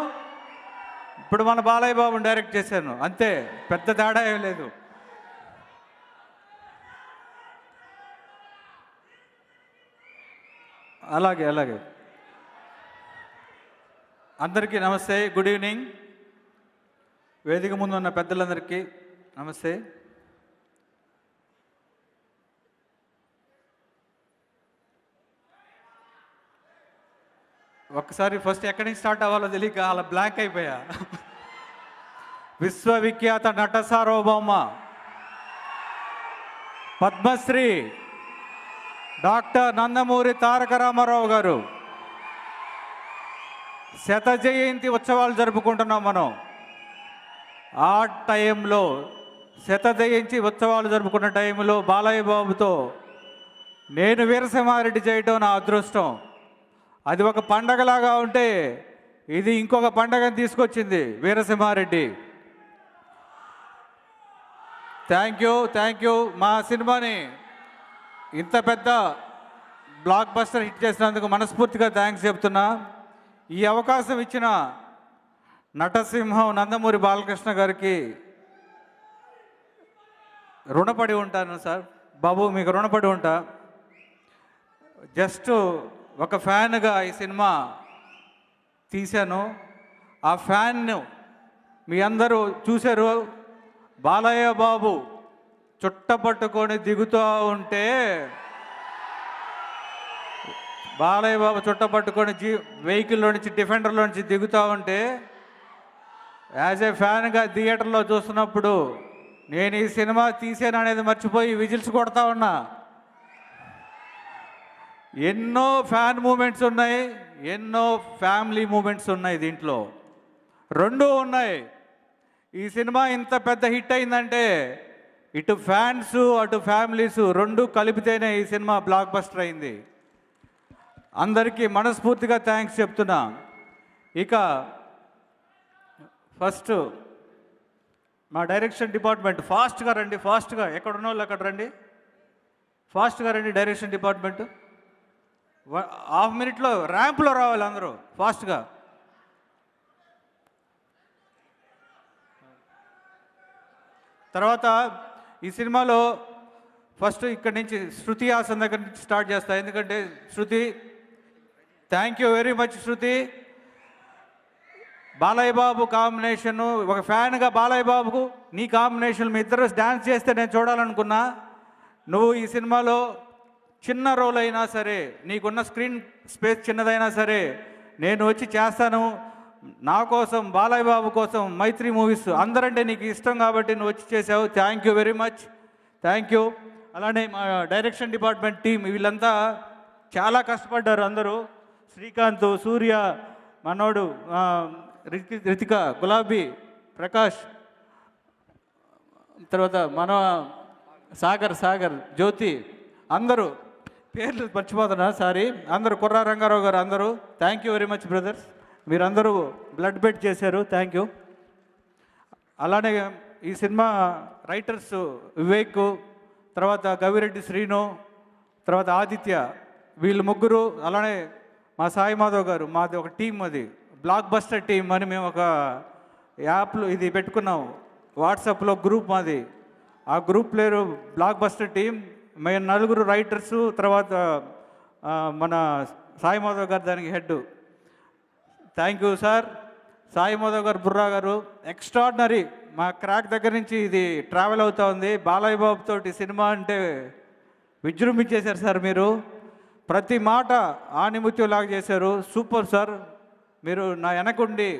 ఇప్పుడు మన బాలయ్య బాబుని డైరెక్ట్ చేశాను, అంతే, పెద్ద తేడా ఏం లేదు. అలాగే అలాగే. అందరికీ నమస్తే, గుడ్ ఈవినింగ్. వేదిక ముందు ఉన్న పెద్దలందరికీ నమస్తే. ఒక్కసారి ఫస్ట్ ఎక్కడి నుంచి స్టార్ట్ అవ్వాలో తెలియక అలా బ్లాంక్ అయిపోయా. విశ్వవిఖ్యాత నట సార్వభౌమ పద్మశ్రీ డాక్టర్ నందమూరి తారక రామారావు గారు శత జయంతి ఉత్సవాలు జరుపుకుంటున్నాం మనం. ఆ టైంలో శత జయంతి ఉత్సవాలు జరుపుకున్న టైంలో బాలయ్య బాబుతో నేను వీరసింహారెడ్డి చేయటం నా అదృష్టం. అది ఒక పండగలాగా ఉంటే ఇది ఇంకొక పండగని తీసుకొచ్చింది Veera Simha Reddy. Thank you, thank you. మా సినిమాని ఇంత పెద్ద బ్లాక్ బస్టర్ హిట్ చేసినందుకు మనస్ఫూర్తిగా థ్యాంక్స్ చెప్తున్నా. ఈ అవకాశం ఇచ్చిన నటసింహం నందమూరి బాలకృష్ణ గారికి రుణపడి ఉంటాను సార్. బాబు మీకు రుణపడి ఉంటా. జస్ట్ ఒక ఫ్యాన్గా ఈ సినిమా తీశాను. ఆ ఫ్యాన్ను మీ అందరూ చూశారు. బాలయ్య బాబు చుట్టపట్టుకొని దిగుతూ ఉంటే, బాలయ్య బాబు చుట్టపట్టుకొని వెహికల్లో నుంచి, డిఫెండర్లో నుంచి దిగుతూ ఉంటే, యాజ్ ఏ ఫ్యాన్గా థియేటర్లో చూస్తున్నప్పుడు నేను ఈ సినిమా తీసాను అనేది మర్చిపోయి విజిల్స్ కొడతా ఉన్నా. ఎన్నో ఫ్యాన్ మూమెంట్స్ ఉన్నాయి, ఎన్నో ఫ్యామిలీ మూమెంట్స్ ఉన్నాయి, దీంట్లో రెండూ ఉన్నాయి. ఈ సినిమా ఇంత పెద్ద హిట్ అయిందంటే ఇటు ఫ్యాన్స్ అటు ఫ్యామిలీస్ రెండు కలిపితేనే ఈ సినిమా బ్లాక్ బస్టర్ అయింది. అందరికీ మనస్ఫూర్తిగా థ్యాంక్స్ చెప్తున్నా. ఇక ఫస్ట్ మా డైరెక్షన్ డిపార్ట్మెంట్ ఫాస్ట్గా రండి, ఫాస్ట్గా ఎక్కడున్న వాళ్ళు అక్కడ రండి, ఫాస్ట్గా రండి. డైరెక్షన్ డిపార్ట్మెంట్ హాఫ్ మినిట్లో ర్యాంప్లో రావాలి అందరూ ఫాస్ట్గా. తర్వాత ఈ సినిమాలో ఫస్ట్ ఇక్కడి నుంచి శృతి హాసన్ దగ్గర నుంచి స్టార్ట్ చేస్తా. ఎందుకంటే Shruti, thank you very much Shruti. Balayya Babu combination, ఒక ఫ్యాన్గా బాలయ్య బాబుకు నీ కాంబినేషన్, మీ ఇద్దరు డ్యాన్స్ చేస్తే నేను చూడాలనుకున్నా. నువ్వు ఈ సినిమాలో చిన్న రోల్ అయినా సరే, నీకున్న స్క్రీన్ స్పేస్ చిన్నదైనా సరే నేను వచ్చి చేస్తాను. నా కోసం, బాలయ్య బాబు కోసం, మైత్రి మూవీస్ అందరంటే నీకు ఇష్టం కాబట్టి నువ్వు వచ్చి చేసావు. Thank you very much, thank you. అలానే మా డైరెక్షన్ డిపార్ట్మెంట్ టీం వీళ్ళంతా చాలా కష్టపడ్డారు అందరూ. శ్రీకాంత్, సూర్య, మనోడు, రితిక, గులాబీ, ప్రకాష్, తర్వాత మన సాగర్, జ్యోతి, అందరూ పేర్లు మర్చిపోతున్నా, సారీ. అందరూ, కుర్రా రంగారావు గారు, అందరూ thank you very much brothers. మీరందరూ బ్లడ్ బెట్ చేశారు, థ్యాంక్ యూ. అలానే ఈ సినిమా రైటర్స్ వివేక్, తర్వాత గవిరెడ్డి శ్రీను, తర్వాత ఆదిత్య, వీళ్ళు ముగ్గురు, అలానే మా సాయి మాధవ్ గారు, మాది ఒక టీం, అది బ్లాక్ బస్టర్ టీం అని మేము ఒక యాప్లో ఇది పెట్టుకున్నాం, వాట్సాప్లో గ్రూప్ మాది. ఆ గ్రూప్ పేరు బ్లాక్ బస్టర్ టీం. మేము 4 రైటర్సు, తర్వాత మన సాయి మాధవ్ గారు దానికి head. Thank you sir. Sai Madhav గారు, బుర్రా గారు ఎక్స్ట్రాడినరీ. మా క్రాక్ దగ్గర నుంచి ఇది ట్రావెల్ అవుతూ ఉంది. బాలయ్య బాబు తోటి సినిమా అంటే విజృంభించేశారు సార్ మీరు. ప్రతి మాట ఆనిముత్యంలాగా చేశారు. Super sir. మీరు నా వెనకుండి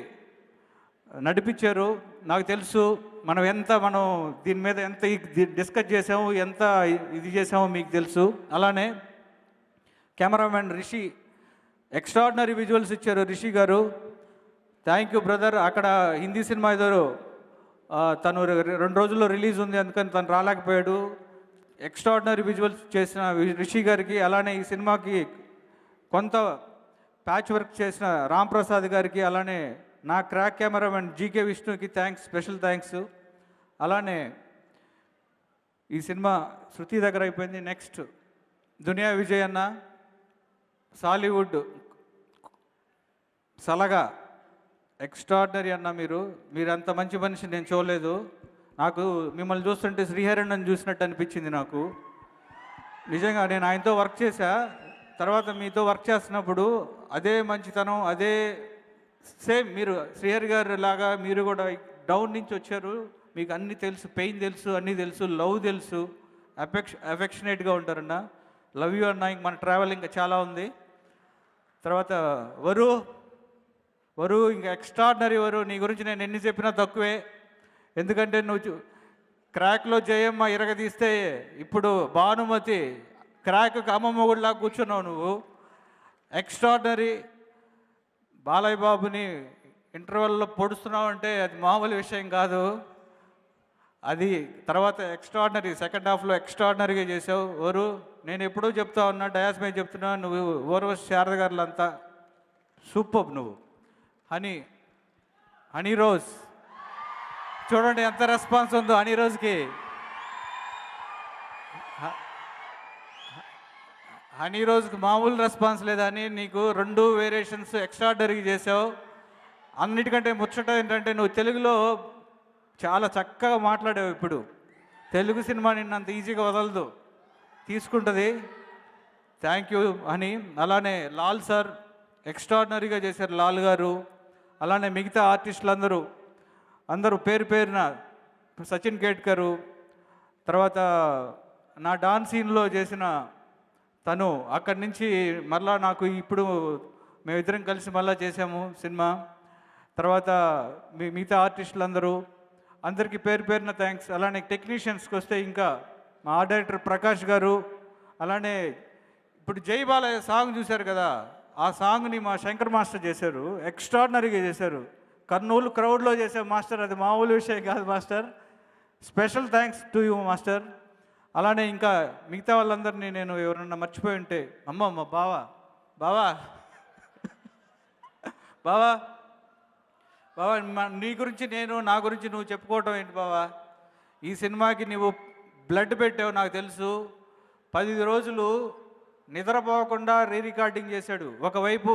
నడిపించారు. నాకు తెలుసు మనం దీని మీద ఎంత డిస్కస్ చేసాము, ఎంత ఇది చేసామో మీకు తెలుసు. అలానే కెమెరామెన్ రిషి ఎక్స్ట్రాడినరీ విజువల్స్ ఇచ్చారు రిషి గారు. Thank you brother. అక్కడ హిందీ సినిమా ఏదో తను 2 రోజుల్లో రిలీజ్ ఉంది, అందుకని తను రాలేకపోయాడు. ఎక్స్ట్రాడినరీ విజువల్స్ చేసిన రిషి గారికి, అలానే ఈ సినిమాకి కొంత ప్యాచ్ వర్క్ చేసిన రామ్ ప్రసాద్ గారికి, అలానే నా క్రాక్ కెమెరామెన్ జీకే విష్ణుకి థ్యాంక్స్, స్పెషల్ థ్యాంక్స్. అలానే ఈ సినిమా శృతి దగ్గర అయిపోయింది. నెక్స్ట్ దునియా విజయ్ అన్న, సాలీవుడ్ సలగా ఎక్స్ట్రాడినరీ అన్న. మీరు అంత మంచి మనిషి నేను చూడలేదు. నాకు మిమ్మల్ని చూస్తుంటే శ్రీహరిని చూసినట్టు అనిపించింది నాకు. నిజంగా నేను ఆయనతో వర్క్ చేశా. తర్వాత మీతో వర్క్ చేస్తున్నప్పుడు అదే మంచితనం, అదే సేమ్ మీరు శ్రీహరి గారు లాగా మీరు కూడా డౌన్ నుంచి వచ్చారు. మీకు అన్నీ తెలుసు, పెయిన్ తెలుసు, అన్నీ తెలుసు, లవ్ తెలుసు, అఫెక్షనేట్గా ఉంటారన్న. లవ్ యూ అన్న. ఇంక మన ట్రావెల్ ఇంకా చాలా ఉంది. తర్వాత వరు ఇంకా ఎక్స్ట్రాడినరీ. నీ గురించి నేను ఎన్ని చెప్పినా తక్కువే. ఎందుకంటే నువ్వు క్రాక్లో జయమ్మ ఇరగదీస్తే ఇప్పుడు భానుమతి క్రాక్కి అమ్మమ్మ గుడిలాగా కూర్చున్నావు నువ్వు. ఎక్స్ట్రాడినరీ. బాలయ్య బాబుని ఇంటర్వెల్లో పొడుస్తున్నావు అంటే అది మామూలు విషయం కాదు. అది తర్వాత ఎక్స్ట్రాడినరీ, సెకండ్ హాఫ్లో ఎక్స్ట్రాడినరీగా చేసావు. నేను ఎప్పుడూ చెప్తా ఉన్నా, డయాస్ మీద చెప్తున్నా, నువ్వు ఓర్వశి శారద గారులంతా సూపర్. నువ్వు హనీ రోజ్ చూడండి ఎంత రెస్పాన్స్ ఉందో హనీ రోజుకి. హనీ రోజుకి మామూలు రెస్పాన్స్ లేదని నీకు 2 వేరియేషన్స్ ఎక్స్ట్రాడినరీగా చేసావు. అన్నిటికంటే ముచ్చట ఏంటంటే నువ్వు తెలుగులో చాలా చక్కగా మాట్లాడావు. ఇప్పుడు తెలుగు సినిమా నిన్నంత ఈజీగా వదలదు, తీసుకుంటుంది. థ్యాంక్ యూ అని. అలానే లాల్ సార్ ఎక్స్ట్రాడినరీగా చేశారు, లాల్ గారు. అలానే మిగతా ఆర్టిస్టులు అందరూ పేరు పేరున, సచిన్ కేట్కరు, తర్వాత నా డాన్స్ సీన్లో చేసిన తను, అక్కడి నుంచి మళ్ళా నాకు ఇప్పుడు మేమిద్దరం కలిసి మళ్ళా చేసాము సినిమా. తర్వాత మిగతా ఆర్టిస్టులు అందరికీ పేరు పేరున థ్యాంక్స్. అలానే టెక్నీషియన్స్కి వస్తే ఇంకా మా ఆర్ట్ డైరెక్టర్ ప్రకాష్ గారు, అలానే ఇప్పుడు జై బాలయ్య సాంగ్ చూశారు కదా, ఆ సాంగ్ని మా శంకర్ మాస్టర్ చేశారు, ఎక్స్ట్రాడినరీగా చేశారు. కర్నూలు క్రౌడ్లో చేసే మాస్టర్, అది మామూలు విషయం కాదు master. Special thanks to you master. అలానే ఇంకా మిగతా వాళ్ళందరినీ నేను ఎవరన్నా మర్చిపోయి ఉంటే, అమ్మ బావా నీ గురించి నా గురించి నువ్వు చెప్పుకోవటం ఏంటి బావా? ఈ సినిమాకి నువ్వు బ్లడ్ పెట్టావు నాకు తెలుసు. 10 రోజులు నిద్రపోకుండా రికార్డింగ్ చేశాడు. ఒకవైపు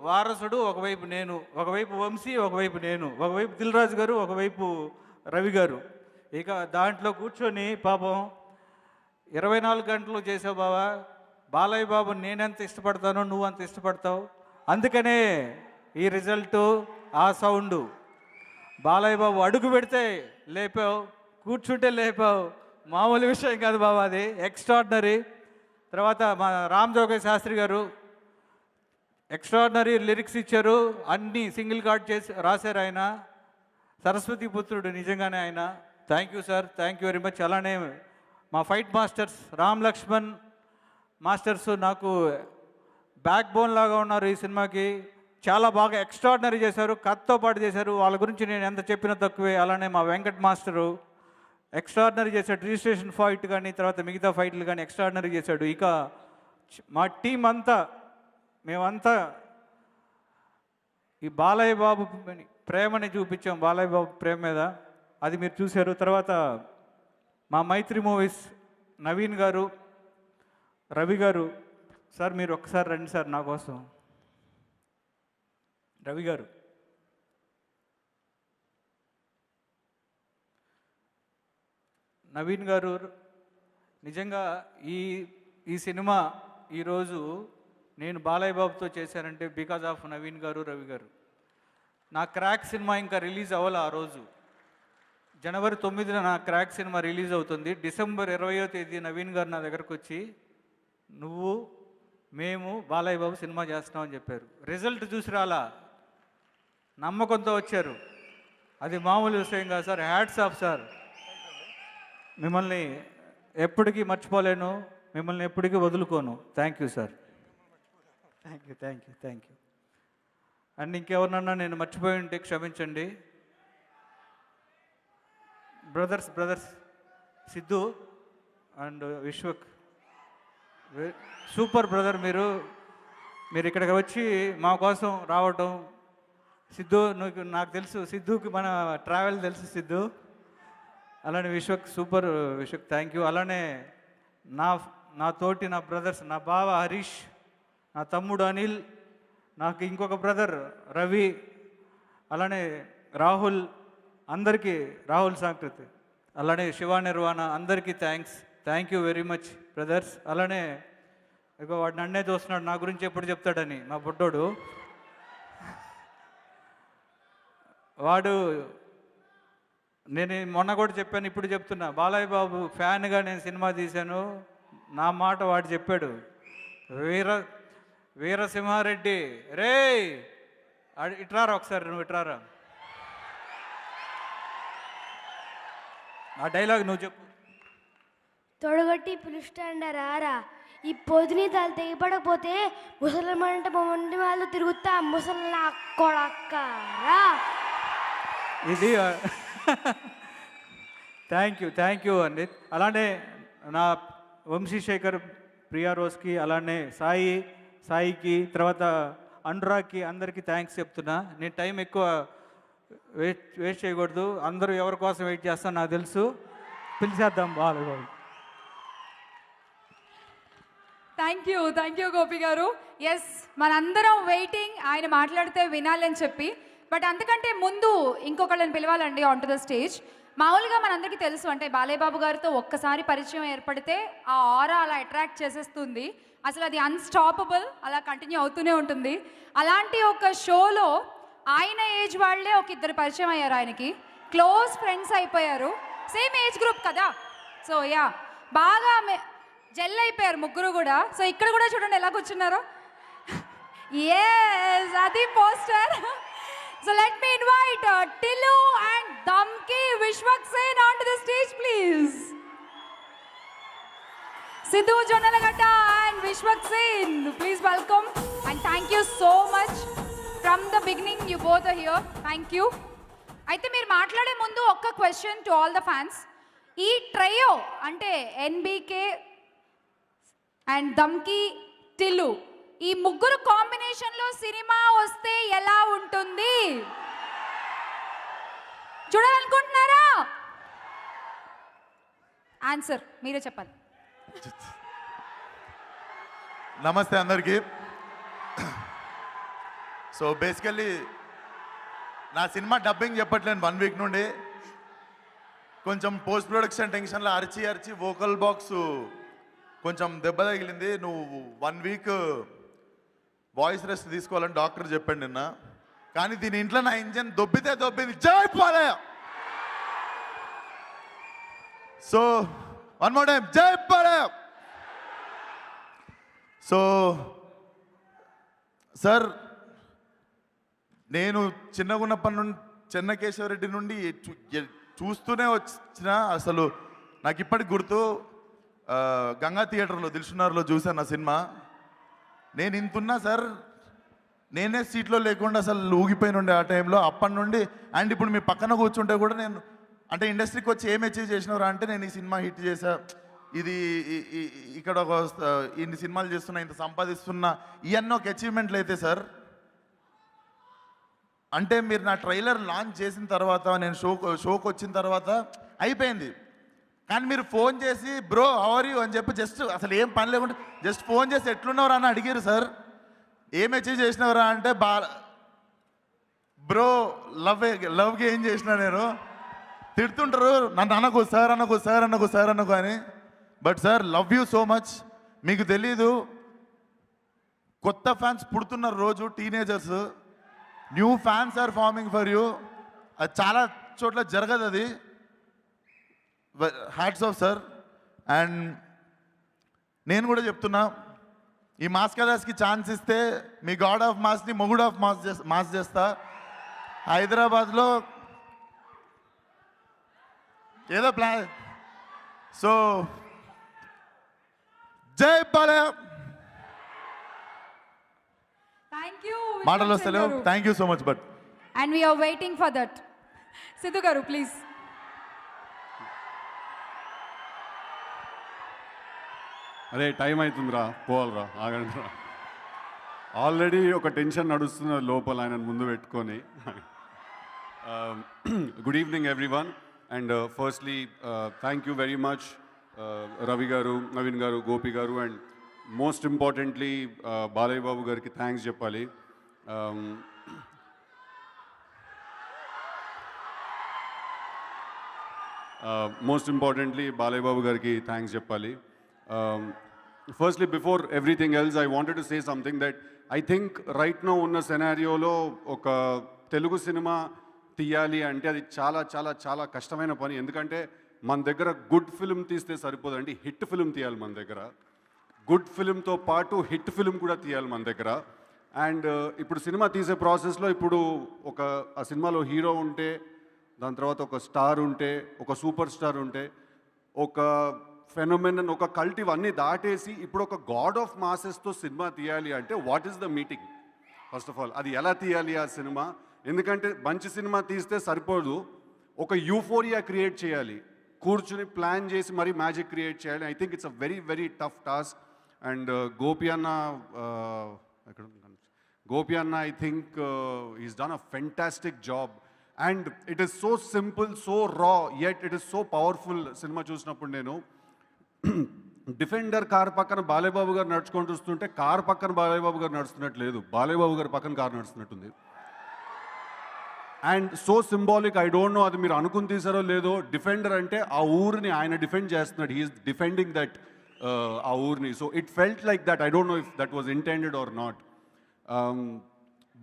వారసుడు, ఒకవైపు నేను, ఒకవైపు వంశీ, ఒకవైపు నేను, ఒకవైపు దిల్ రాజు గారు, ఒకవైపు రవి గారు. ఇక దాంట్లో కూర్చొని పాపం 24 గంటలు చేసావు బావా. బాలయ్య బాబు నేనెంత ఇష్టపడతానో నువ్వు అంత ఇష్టపడతావు. అందుకనే ఈ రిజల్టు, ఆ సౌండు. బాలయ్య బాబు అడుగు పెడితే లేపావు, కూర్చుంటే లేపావు. మామూలు విషయం కాదు బాబా, అది ఎక్స్ట్రాడినరీ. తర్వాత మా రామ్ జోగయ్య శాస్త్రి గారు ఎక్స్ట్రాడినరీ లిరిక్స్ ఇచ్చారు. అన్నీ సింగిల్ కార్డ్ చేసి రాశారు ఆయన. సరస్వతి పుత్రుడు నిజంగానే ఆయన. Thank you sir, thank you very much. అలానే మా fight masters Ram Lakshman masters నాకు బ్యాక్ బోన్ లాగా ఉన్నారు ఈ సినిమాకి. చాలా బాగా ఎక్స్ట్రాడినరీ చేశారు, కథతో పాటు చేశారు. వాళ్ళ గురించి నేను ఎంత చెప్పినా తక్కువే. అలానే మా వెంకట్ మాస్టరు ఎక్స్ట్రాడినరీ చేశాడు. రిజిస్ట్రేషన్ ఫైట్ కానీ తర్వాత మిగతా ఫైట్లు కానీ ఎక్స్ట్రాడినరీ చేశాడు. ఇక మా టీం అంతా, మేమంతా ఈ బాలయ్య బాబు ప్రేమని చూపించాం, బాలయ్య బాబు ప్రేమ మీద. అది మీరు చూశారు. తర్వాత మా మైత్రి మూవీస్ నవీన్ గారు, రవి గారు, సార్ మీరు ఒక్కసారి రండి సార్ నా కోసం. రవి గారు, నవీన్ గారు, నిజంగా ఈ సినిమా ఈరోజు నేను బాలయ్య బాబుతో చేశానంటే బికాజ్ ఆఫ్ నవీన్ గారు, రవి గారు. నా క్రాక్ సినిమా ఇంకా రిలీజ్ అవ్వాలి. ఆ రోజు జనవరి 9న నా క్రాక్ సినిమా రిలీజ్ అవుతుంది. డిసెంబర్ 20వ తేదీ నవీన్ గారు నా దగ్గరకు వచ్చి మేము బాలయ్య బాబు సినిమా చేస్తున్నామని చెప్పారు. రిజల్ట్ చూసి రాలా, నమ్మకంతో వచ్చారు. అది మామూలు విషయం కాదు సార్. Hats off sir. మిమ్మల్ని ఎప్పటికీ మర్చిపోలేను, మిమ్మల్ని ఎప్పటికీ వదులుకోను. Thank you sir. Thank you. And ఇంకెవరినన్నా నేను మర్చిపోయి ఉంటే క్షమించండి. Brothers Siddhu and Vishwak, super brother. మీరు ఇక్కడికి వచ్చి మా కోసం రావటం. సిద్ధు నాకు తెలుసు, సిద్ధుకి మన ట్రావెల్ తెలుసు సిద్ధు. అలానే Vishwak, super Vishwak, thank you. అలానే నా తోటి నా బ్రదర్స్, నా బావ హరీష్, నా తమ్ముడు అనిల్, నాకు ఇంకొక బ్రదర్ రవి, అలానే రాహుల్, అందరికీ రాహుల్ సాంకృతి, అలానే శివ నిర్వాణ, అందరికీ thank you very much brothers. అలానే ఇక వాడు నన్నే చూస్తున్నాడు, నా గురించి ఎప్పుడు చెప్తాడని మా బుడ్డోడు. వాడు నేను మొన్న కూడా చెప్పాను, ఇప్పుడు చెప్తున్నా, బాలయ్య బాబు ఫ్యాన్గా నేను సినిమా తీశాను. నా మాట వాడు చెప్పాడు, వీరసింహారెడ్డి రే ఇట్రారా ఒకసారి, నువ్వు ఇట్రారా, ఆ డైలాగ్ నువ్వు చెప్పు. తొడగొట్టి పిలుస్తాండారా, ఈ పొద్దుని తల తెగిపడకపోతే ముసలమంటే మొండి వాళ్ళు తిరుగుతా ముసలి కొడక్కరా. ఇది థ్యాంక్ యూ అండి. అలానే నా వంశీశేఖర్, ప్రియా రోజ్కి, అలానే సాయికి, తర్వాత అనురాగ్కి, అందరికీ థ్యాంక్స్ చెప్తున్నా. నేను టైం ఎక్కువ వేస్ట్ చేయకూడదు. అందరూ ఎవరి కోసం వెయిట్ చేస్తాను నాకు తెలుసు. పిలిచేద్దాం బాగా. థ్యాంక్ యూ గోపి గారు. ఎస్, మనందరం వెయిటింగ్ ఆయన మాట్లాడితే వినాలని చెప్పి. బట్ అంతకంటే ముందు ఇంకొకళ్ళని పిలవాలండి ఆన్ టు ద స్టేజ్. మామూలుగా మనందరికీ తెలుసు, అంటే బాలయ్య బాబు గారితో ఒక్కసారి పరిచయం ఏర్పడితే ఆ ఆరా అలా అట్రాక్ట్ చేసేస్తుంది, అసలు అది అన్స్టాపబుల్, అలా కంటిన్యూ అవుతూనే ఉంటుంది. అలాంటి ఒక షోలో ఆయన ఏజ్ వాళ్ళే ఒక ఇద్దరు పరిచయం అయ్యారు, ఆయనకి క్లోజ్ ఫ్రెండ్స్ అయిపోయారు, సేమ్ ఏజ్ గ్రూప్ కదా. సో యా, బాగా జెల్ అయిపోయారు ముగ్గురు కూడా. సో ఇక్కడ కూడా చూడండి ఎలా కూర్చున్నారో. ఎస్, అది poster. So let me invite Tillu and Damki Vishwaksen onto the stage, please. Sidhu Jonalagatta and Vishwaksen, please welcome. And thank you so much. From the beginning, you both are here. Thank you. అయితే మీరు మాట్లాడే ముందు ఒక్క question to all the fans. ఈ trio అంటే NBK and దమ్కి, Tillu, ఈ ముగ్గురు కాంబినేషన్లో సినిమా వస్తే ఎలా ఉంటుంది చూడాలనుకుంటున్నారా? ఆన్సర్ మీరే చెప్పాలి. నమస్తే అందరికీ. సో బేసికల్లీ నా సినిమా డబ్బింగ్ చెప్పట్లేను 1 వీక్ నుండి. కొంచెం పోస్ట్ ప్రొడక్షన్ టెన్షన్లో అరిచి వోకల్ బాక్స్ కొంచెం దెబ్బ తగిలింది. నువ్వు 1 వీక్ వాయిస్ రెస్ట్ తీసుకోవాలని డాక్టర్ చెప్పాడు నిన్న. కానీ దీని ఇంట్లో నా ఇంజన్ దొబ్బింది. జై Balayya. So one more time, జై బాలయ్య. సో సార్, నేను చిన్నగున్నప్పటి నుండి చెన్నకేశవరెడ్డి నుండి చూస్తూనే వచ్చిన, అసలు నాకు ఇప్పటికి గుర్తు, గంగా థియేటర్లో దిల్సుఖ్నగర్లో చూశాను నా సినిమా. నేను ఇంతున్నా సార్, నేనే సీట్లో లేకుండా అసలు ఊగిపోయిన ఉండే ఆ టైంలో. అప్పటి నుండి అండ్ ఇప్పుడు మీ పక్కన కూర్చుంటే కూడా నేను అంటే ఇండస్ట్రీకి వచ్చి ఏం అచీవ్ చేసినవరా అంటే, నేను ఈ సినిమా హిట్ చేశా, ఇది ఇక్కడ ఒక ఇన్ని సినిమాలు చేస్తున్నా, ఇంత సంపాదిస్తున్నా, ఇవన్నీ ఒక అచీవ్మెంట్లు అయితే సార్ అంటే మీరు నా ట్రైలర్ లాంచ్ చేసిన తర్వాత నేను షోకి వచ్చిన తర్వాత అయిపోయింది. కానీ మీరు ఫోన్ చేసి బ్రో హౌర్ యూ అని చెప్పి జస్ట్ అసలు ఏం పని లేకుండా జస్ట్ ఫోన్ చేసి ఎట్లున్నవరా అని అడిగారు సార్. ఏం అచీవ్ చేసినవరా అంటే బ్రో లవ్కి ఏం చేసినా నేను తిడుతుంటారు నన్ను అనకు సార్ అనకు సార్ అనకు సార్ అనకు అని. But sir love you so much. మీకు తెలీదు కొత్త ఫ్యాన్స్ పుడుతున్నారు రోజు, teenagers, new fans are forming for you. అది చాలా చోట్ల జరగదు అది. Hats off sir. అండ్ నేను కూడా చెప్తున్నా, ఈ మాస్ కదాస్కి ఛాన్స్ ఇస్తే మీ గాడ్ ఆఫ్ మాస్ని మొగుడ్ ఆఫ్ మాస్ చేస్తా. హైదరాబాద్లో ఏదో ప్లాన్. సో జై బాలయ్య. Thank you. మాటలు వస్తలేవు. Thank you so much. But and we are waiting for that. Siddhu గారు ప్లీజ్. అరే టైం అవుతుందిరా, పోవాలరా, ఆగండి రా. ఆల్రెడీ ఒక టెన్షన్ నడుస్తున్న లోపల ఆయన ముందు పెట్టుకొని. Good evening everyone. And firstly thank you very much Ravi గారు, నవీన్ గారు, గోపి గారు, and most importantly Balayya Babu గారికి థ్యాంక్స్ చెప్పాలి. మోస్ట్ ఇంపార్టెంట్లీ బాలయ్య బాబు గారికి థ్యాంక్స్ చెప్పాలి. Firstly, before everything else, I wanted to say something that I think right now ఉన్న సెనారియోలో ఒక తెలుగు సినిమా తీయాలి అంటే అది చాలా చాలా చాలా కష్టమైన పని. ఎందుకంటే మన దగ్గర గుడ్ ఫిల్మ్ తీస్తే సరిపోదండి, హిట్ ఫిల్మ్ తీయాలి మన దగ్గర. గుడ్ ఫిల్మ్తో పాటు హిట్ ఫిల్మ్ కూడా తీయాలి మన దగ్గర. అండ్ ఇప్పుడు సినిమా తీసే ప్రాసెస్లో ఇప్పుడు ఆ సినిమాలో హీరో ఉంటే, దాని తర్వాత ఒక స్టార్ ఉంటే, ఒక సూపర్ స్టార్ ఉంటే, ఒక ఫెనోమెనన్, ఒక కల్ట్, ఇవన్నీ దాటేసి ఇప్పుడు ఒక గాడ్ ఆఫ్ మాసెస్తో సినిమా తీయాలి అంటే what is the meeting? First of all అది ఎలా తీయాలి ఆ సినిమా? ఎందుకంటే మంచి సినిమా తీస్తే సరిపోదు, ఒక యూఫోరియా క్రియేట్ చేయాలి, కూర్చుని ప్లాన్ చేసి మరీ మ్యాజిక్ క్రియేట్ చేయాలి. I think it's a very very tough task. And Gopi అన్న I think is done a fantastic job. And it is so simple, so raw, yet it is so powerful. సినిమా చూసినప్పుడు నేను defender car పక్కన బాలయ్య బాబు గారు నడుచుకుంటూ వస్తుంటే car పక్కన బాలయ్య బాబు గారు నడుస్తున్నట్టు లేదు, బాలయ్య బాబు గారు పక్కన కారు నడుస్తున్నట్టుంది. And so symbolic. I don't know అది మీరు అనుకుని తీసారో లేదో. డిఫెండర్ అంటే ఆ ఊరిని ఆయన డిఫెండ్ చేస్తున్నాడు, హీఈస్ డిఫెండింగ్ దట్ ఆ ఊరిని. So it felt like that. I don't know if that was intended or not.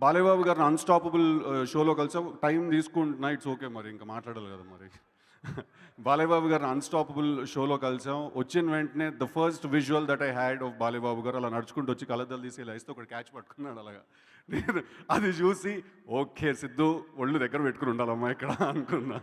Balayya Babu గారిని అన్స్టాపబుల్ షోలో కలిసాం. టైం తీసుకుంటున్నా, ఇట్స్ ఓకే, మరి ఇంకా మాట్లాడాలి కదా మరి. బాలయ్య బాబు గారిని అన్స్టాపబుల్ షోలో కలిసాం. వచ్చిన వెంటనే the first visual that I had of Balayya Babu గారు అలా నడుచుకుంటూ వచ్చి కళ్ళద్దలు తీసి ఇలా ఇస్తే ఒకటి క్యాచ్ పట్టుకున్నాడు అలాగా. నేను అది చూసి ఓకే సిద్ధు ఒళ్ళు దగ్గర పెట్టుకుని ఉండాలమ్మా ఇక్కడ అనుకున్నా.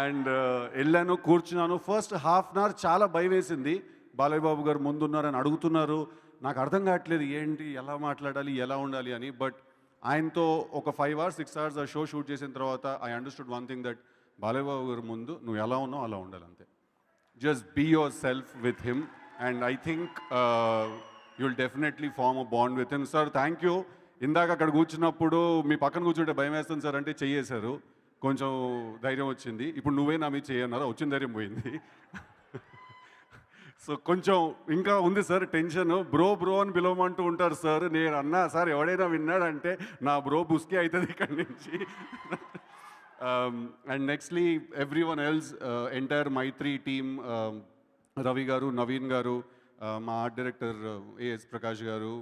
అండ్ వెళ్ళాను, కూర్చున్నాను. ఫస్ట్ హాఫ్ అన్ అవర్ చాలా భయం వేసింది. బాలయ్య బాబు గారు ముందున్నారని అడుగుతున్నారు, నాకు అర్థం కావట్లేదు ఏంటి, ఎలా మాట్లాడాలి, ఎలా ఉండాలి అని. బట్ ఆయనతో ఒక 5 hours 6 hours ఆ షో షూట్ చేసిన తర్వాత I understood one thing, that Balayya Babu గారు ముందు నువ్వు ఎలా ఉన్నావు అలా ఉండాలి అంతే. Just be yourself with him and I think you will definitely form a bond with him. Sir thank you. ఇందాక అక్కడ కూర్చున్నప్పుడు మీ పక్కన కూర్చుంటే భయం వేస్తుంది సార్ అంటే చెయ్యేశారు, కొంచెం ధైర్యం వచ్చింది. ఇప్పుడు నువ్వే నా మీద చెయ్యన్నారా, వచ్చిన ధైర్యం పోయింది. సో కొంచెం ఇంకా ఉంది సార్ టెన్షన్. బ్రో బ్రో అని పిలవమంటూ ఉంటారు సార్. నేను అన్నా సార్ ఎవడైనా విన్నాడంటే నా బ్రో బుస్కే అవుతుంది ఇక్కడి నుంచి. And nextly everyone else, entire Mythri team, Ravi గారు, నవీన్ గారు, మా ఆర్ట్ డైరెక్టర్ ఏఎస్ ప్రకాష్ గారు,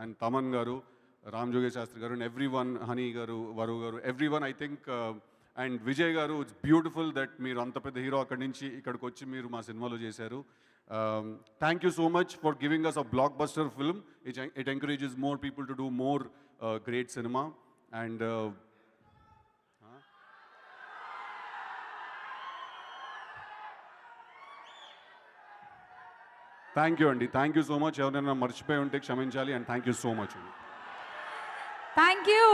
అండ్ తమన్ గారు, రామ్ జోగేష్ శాస్త్రి గారు, అండ్ ఎవ్రీ వన్, హనీ గారు, వరు గారు, every one I think. And Vijay గారు, ఇట్స్ బ్యూటిఫుల్ దట్ మీరు అంత పెద్ద హీరో అక్కడి నుంచి ఇక్కడికి వచ్చి మీరు మా సినిమాలో చేశారు. Thank you so much for giving us a blockbuster film. It encourages more people to do more great cinema. And thank you, Andy. Thank you so much. Everyone marchipoyi unte kshaminchali, and thank you so much. Thank you.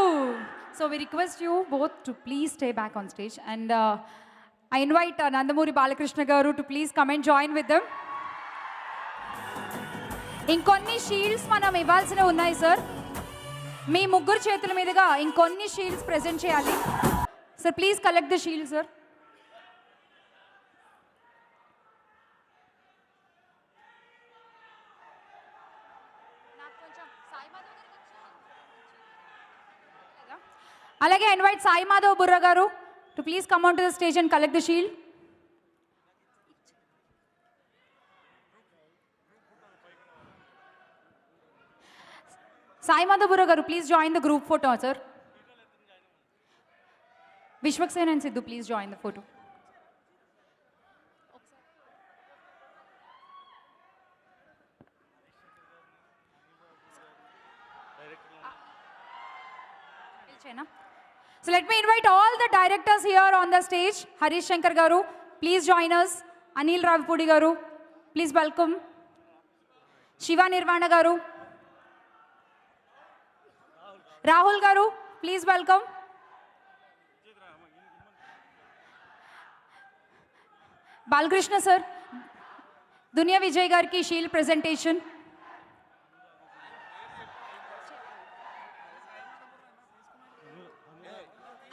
So we request you both to please stay back on stage, and I invite Nandamuri Balakrishna garu to please come and join with them. ఇంకొన్ని shields మనం ఇవ్వాల్సినవి ఉన్నాయి sir. మీ ముగ్గురు చేతుల మీదుగా ఇంకొన్ని shields present చేయాలి. Sir please collect the shield sir. అలాగే ఇన్వైట్ సాయి మాధవ్ బుర్రా గారు to please come on to the stage and collect the shield. Sai Madhav Burra గారు please join the group photo sir. Vishwaksen and Siddhu please join the photo. So let me invite all the directors here on the stage. Harish Shankar garu, please join us. Anil Ravipudi garu, please welcome. Shiva Nirvana garu. Rahul garu, please welcome. Balkrishna sir, Dunya Vijay gar ki shield presentation.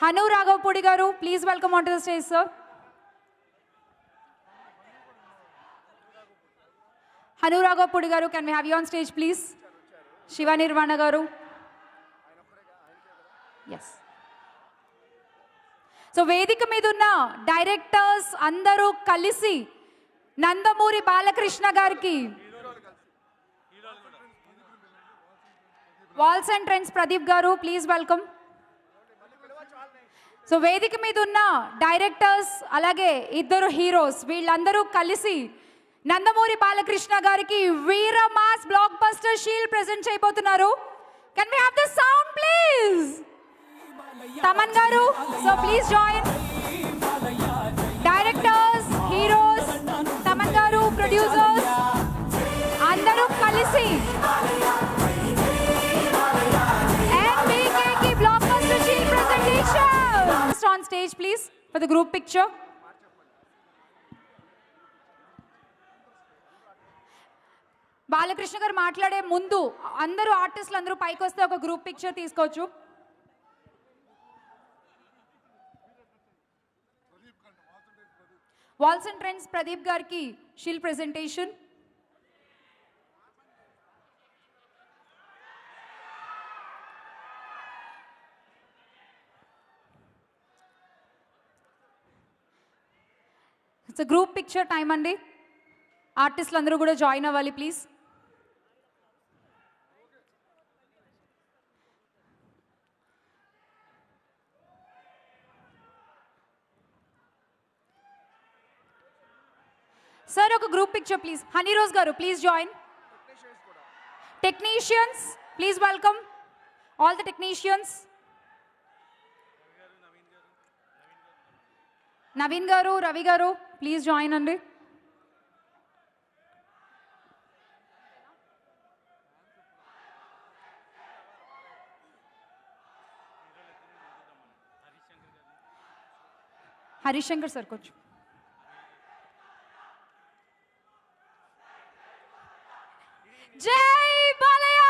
Hanu Raghavpudi garu, please welcome onto the stage, sir. Hanu Raghavpudi garu, can we have you on stage, please? Shiva Nirvana garu. Yes. So Vedika Miduna, directors Andaru Kalisi, Nandamuri Balakrishna garki. Walls and Trends Pradeep garu, please welcome. So వేదిక మీద ఉన్న directors అలాగే ఇద్దరు heroes వీళ్ళందరూ కలిసి నందమూరి బాలకృష్ణ గారికి వీర mass blockbuster shield present చేయబోతున్నారు. Can we have the sound please? Thaman గారు, so please join. Directors, heroes, Thaman గారు, ప్రొడ్యూసర్స్ అందరూ కలిసి on stage please for the group picture. Balakrishna గారు మాట్లాడే ముందు అందరూ ఆర్టిస్టులు అందరూ పైకి వస్తే ఒక గ్రూప్ పిక్చర్ తీసుకోవచ్చు. వాల్స్ అండ్ ట్రెండ్స్ ప్రదీప్ గారికి shield presentation. It's group picture time అండి. ఆర్టిస్టులు అందరూ కూడా జాయిన్ అవ్వాలి ప్లీజ్. సార్ ఒక group picture please. Honey Rose గారు please join. Technicians please welcome all the technicians. Naveen గారు, రవి గారు ప్లీజ్ జాయిన్ అండి. హరీష్ శంకర్ సార్ కొంచెం. జై బాలయ్య,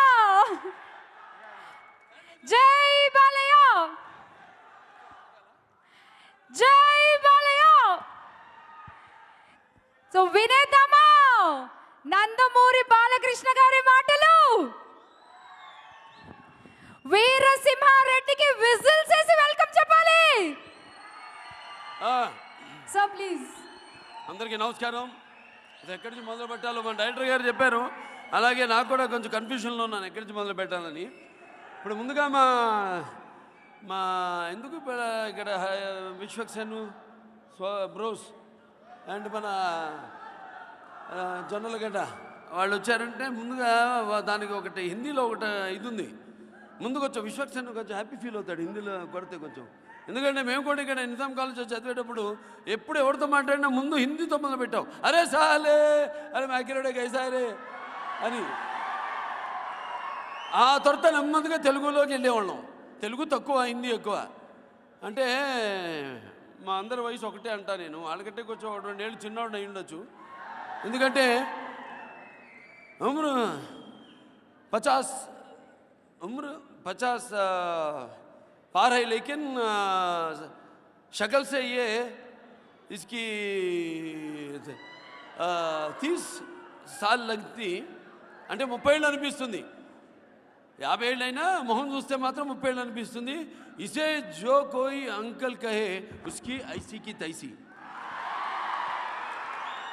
జై బాలయ్య, జై బాలయ్య. సో వినేద్దామా నందమూరి బాలకృష్ణ గారి మాటలు? వీరసింహారెడ్డికి విజిల్స్ వేసి వెల్కమ్ చెప్పాలి. Sir please. అందరికీ నమస్కారం. ఎక్కడి నుంచి మొదలు పెట్టాలో మన డైరెక్టర్ గారు చెప్పారు. అలాగే నాకు కూడా కొంచెం కన్ఫ్యూషన్లో ఉన్నాను ఎక్కడి నుంచి మొదలు పెట్టాలని. ఇప్పుడు ముందుగా మా ఎందుకు ఇక్కడ విశ్వక్సేన్ బ్రోస్ అండ్ మన జొన్నలగడ్డ వాళ్ళు వచ్చారంటే ముందుగా దానికి ఒకటి హిందీలో ఒకటి ఇది ఉంది. ముందుకు వచ్చాం విశ్వక్సేన్ కొంచెం హ్యాపీ ఫీల్ అవుతాడు హిందీలో కొడితే కొంచెం. ఎందుకంటే మేము కూడా ఇక్కడ నిజాం కాలేజ్ చదివేటప్పుడు ఎప్పుడు ఎవరితో మాట్లాడినా ముందు హిందీతో మొదలు పెట్టాం. అరే సాలే, అరే మ్యాకిరడే గైసారే అని. ఆ తర్వాత నెమ్మదిగా తెలుగులోకి వెళ్ళేవాళ్ళం. తెలుగు తక్కువ, హిందీ ఎక్కువ. అంటే మా అందరి వయసు ఒకటే అంటా నేను. వాళ్ళకంటే కొంచెం 2 ఏళ్ళు చిన్నవాడు అయి ఉండొచ్చు. ఎందుకంటే ఉమ్ర 50 ఉమ్ర 50 पार है, लेकिन शक्ल से ये इसकी 30 साल लगती, అంటే 30 ఏళ్ళు అనిపిస్తుంది. 50 ఏళ్ళైనా మొహం చూస్తే మాత్రం 30 ఏళ్ళు అనిపిస్తుంది. ఇసే జో కోయి అంకల్ కహే ఉస్కి ఐసీ కి తైసీ,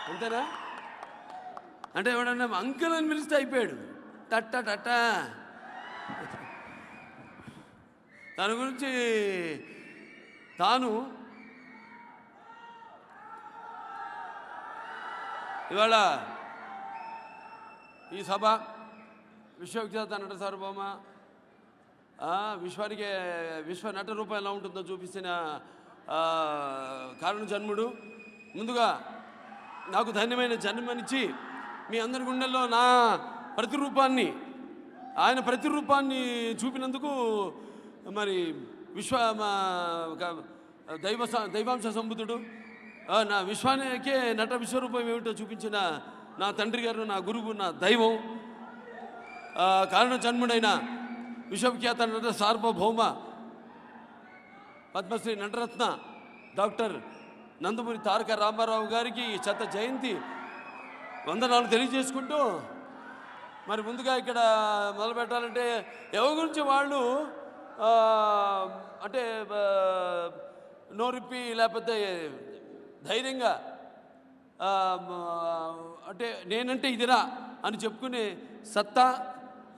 అంతేనా? అంటే ఎవడన్నా అంకుల్ అని పిలిస్తే అయిపోయాడు, టట్ట టట్ట. తన గురించి తాను ఇవాళ ఈ సభ విశ్వవిఖ్యాత నట సార్వభౌమ విశ్వానికి విశ్వ నట రూపం ఎలా ఉంటుందో చూపిస్తున్న కారణ జన్ముడు. ముందుగా నాకు ధన్యమైన జన్మనిచ్చి మీ అందరి గుండెల్లో నా ప్రతిరూపాన్ని, ఆయన ప్రతిరూపాన్ని చూపినందుకు మరి దైవాంశ సంబుధుడు, నా విశ్వానికే నట విశ్వరూపం ఏమిటో చూపించిన నా తండ్రి గారు, నా గురువు, నా దైవం, కారణ జన్ముడైన విశ్వవిఖ్యాత నట సార్వభౌమ పద్మశ్రీ నటరత్న డాక్టర్ నందమూరి తారక రామారావు గారికి 100వ జయంతి వందనాలు తెలియజేసుకుంటూ, మరి ముందుగా ఇక్కడ మొదలు పెట్టాలంటే ఎవరి గురించి వాళ్ళు అంటే నోరిప్పి లేకపోతే ధైర్యంగా అంటే నేనంటే ఇదిరా అని చెప్పుకునే సత్తా,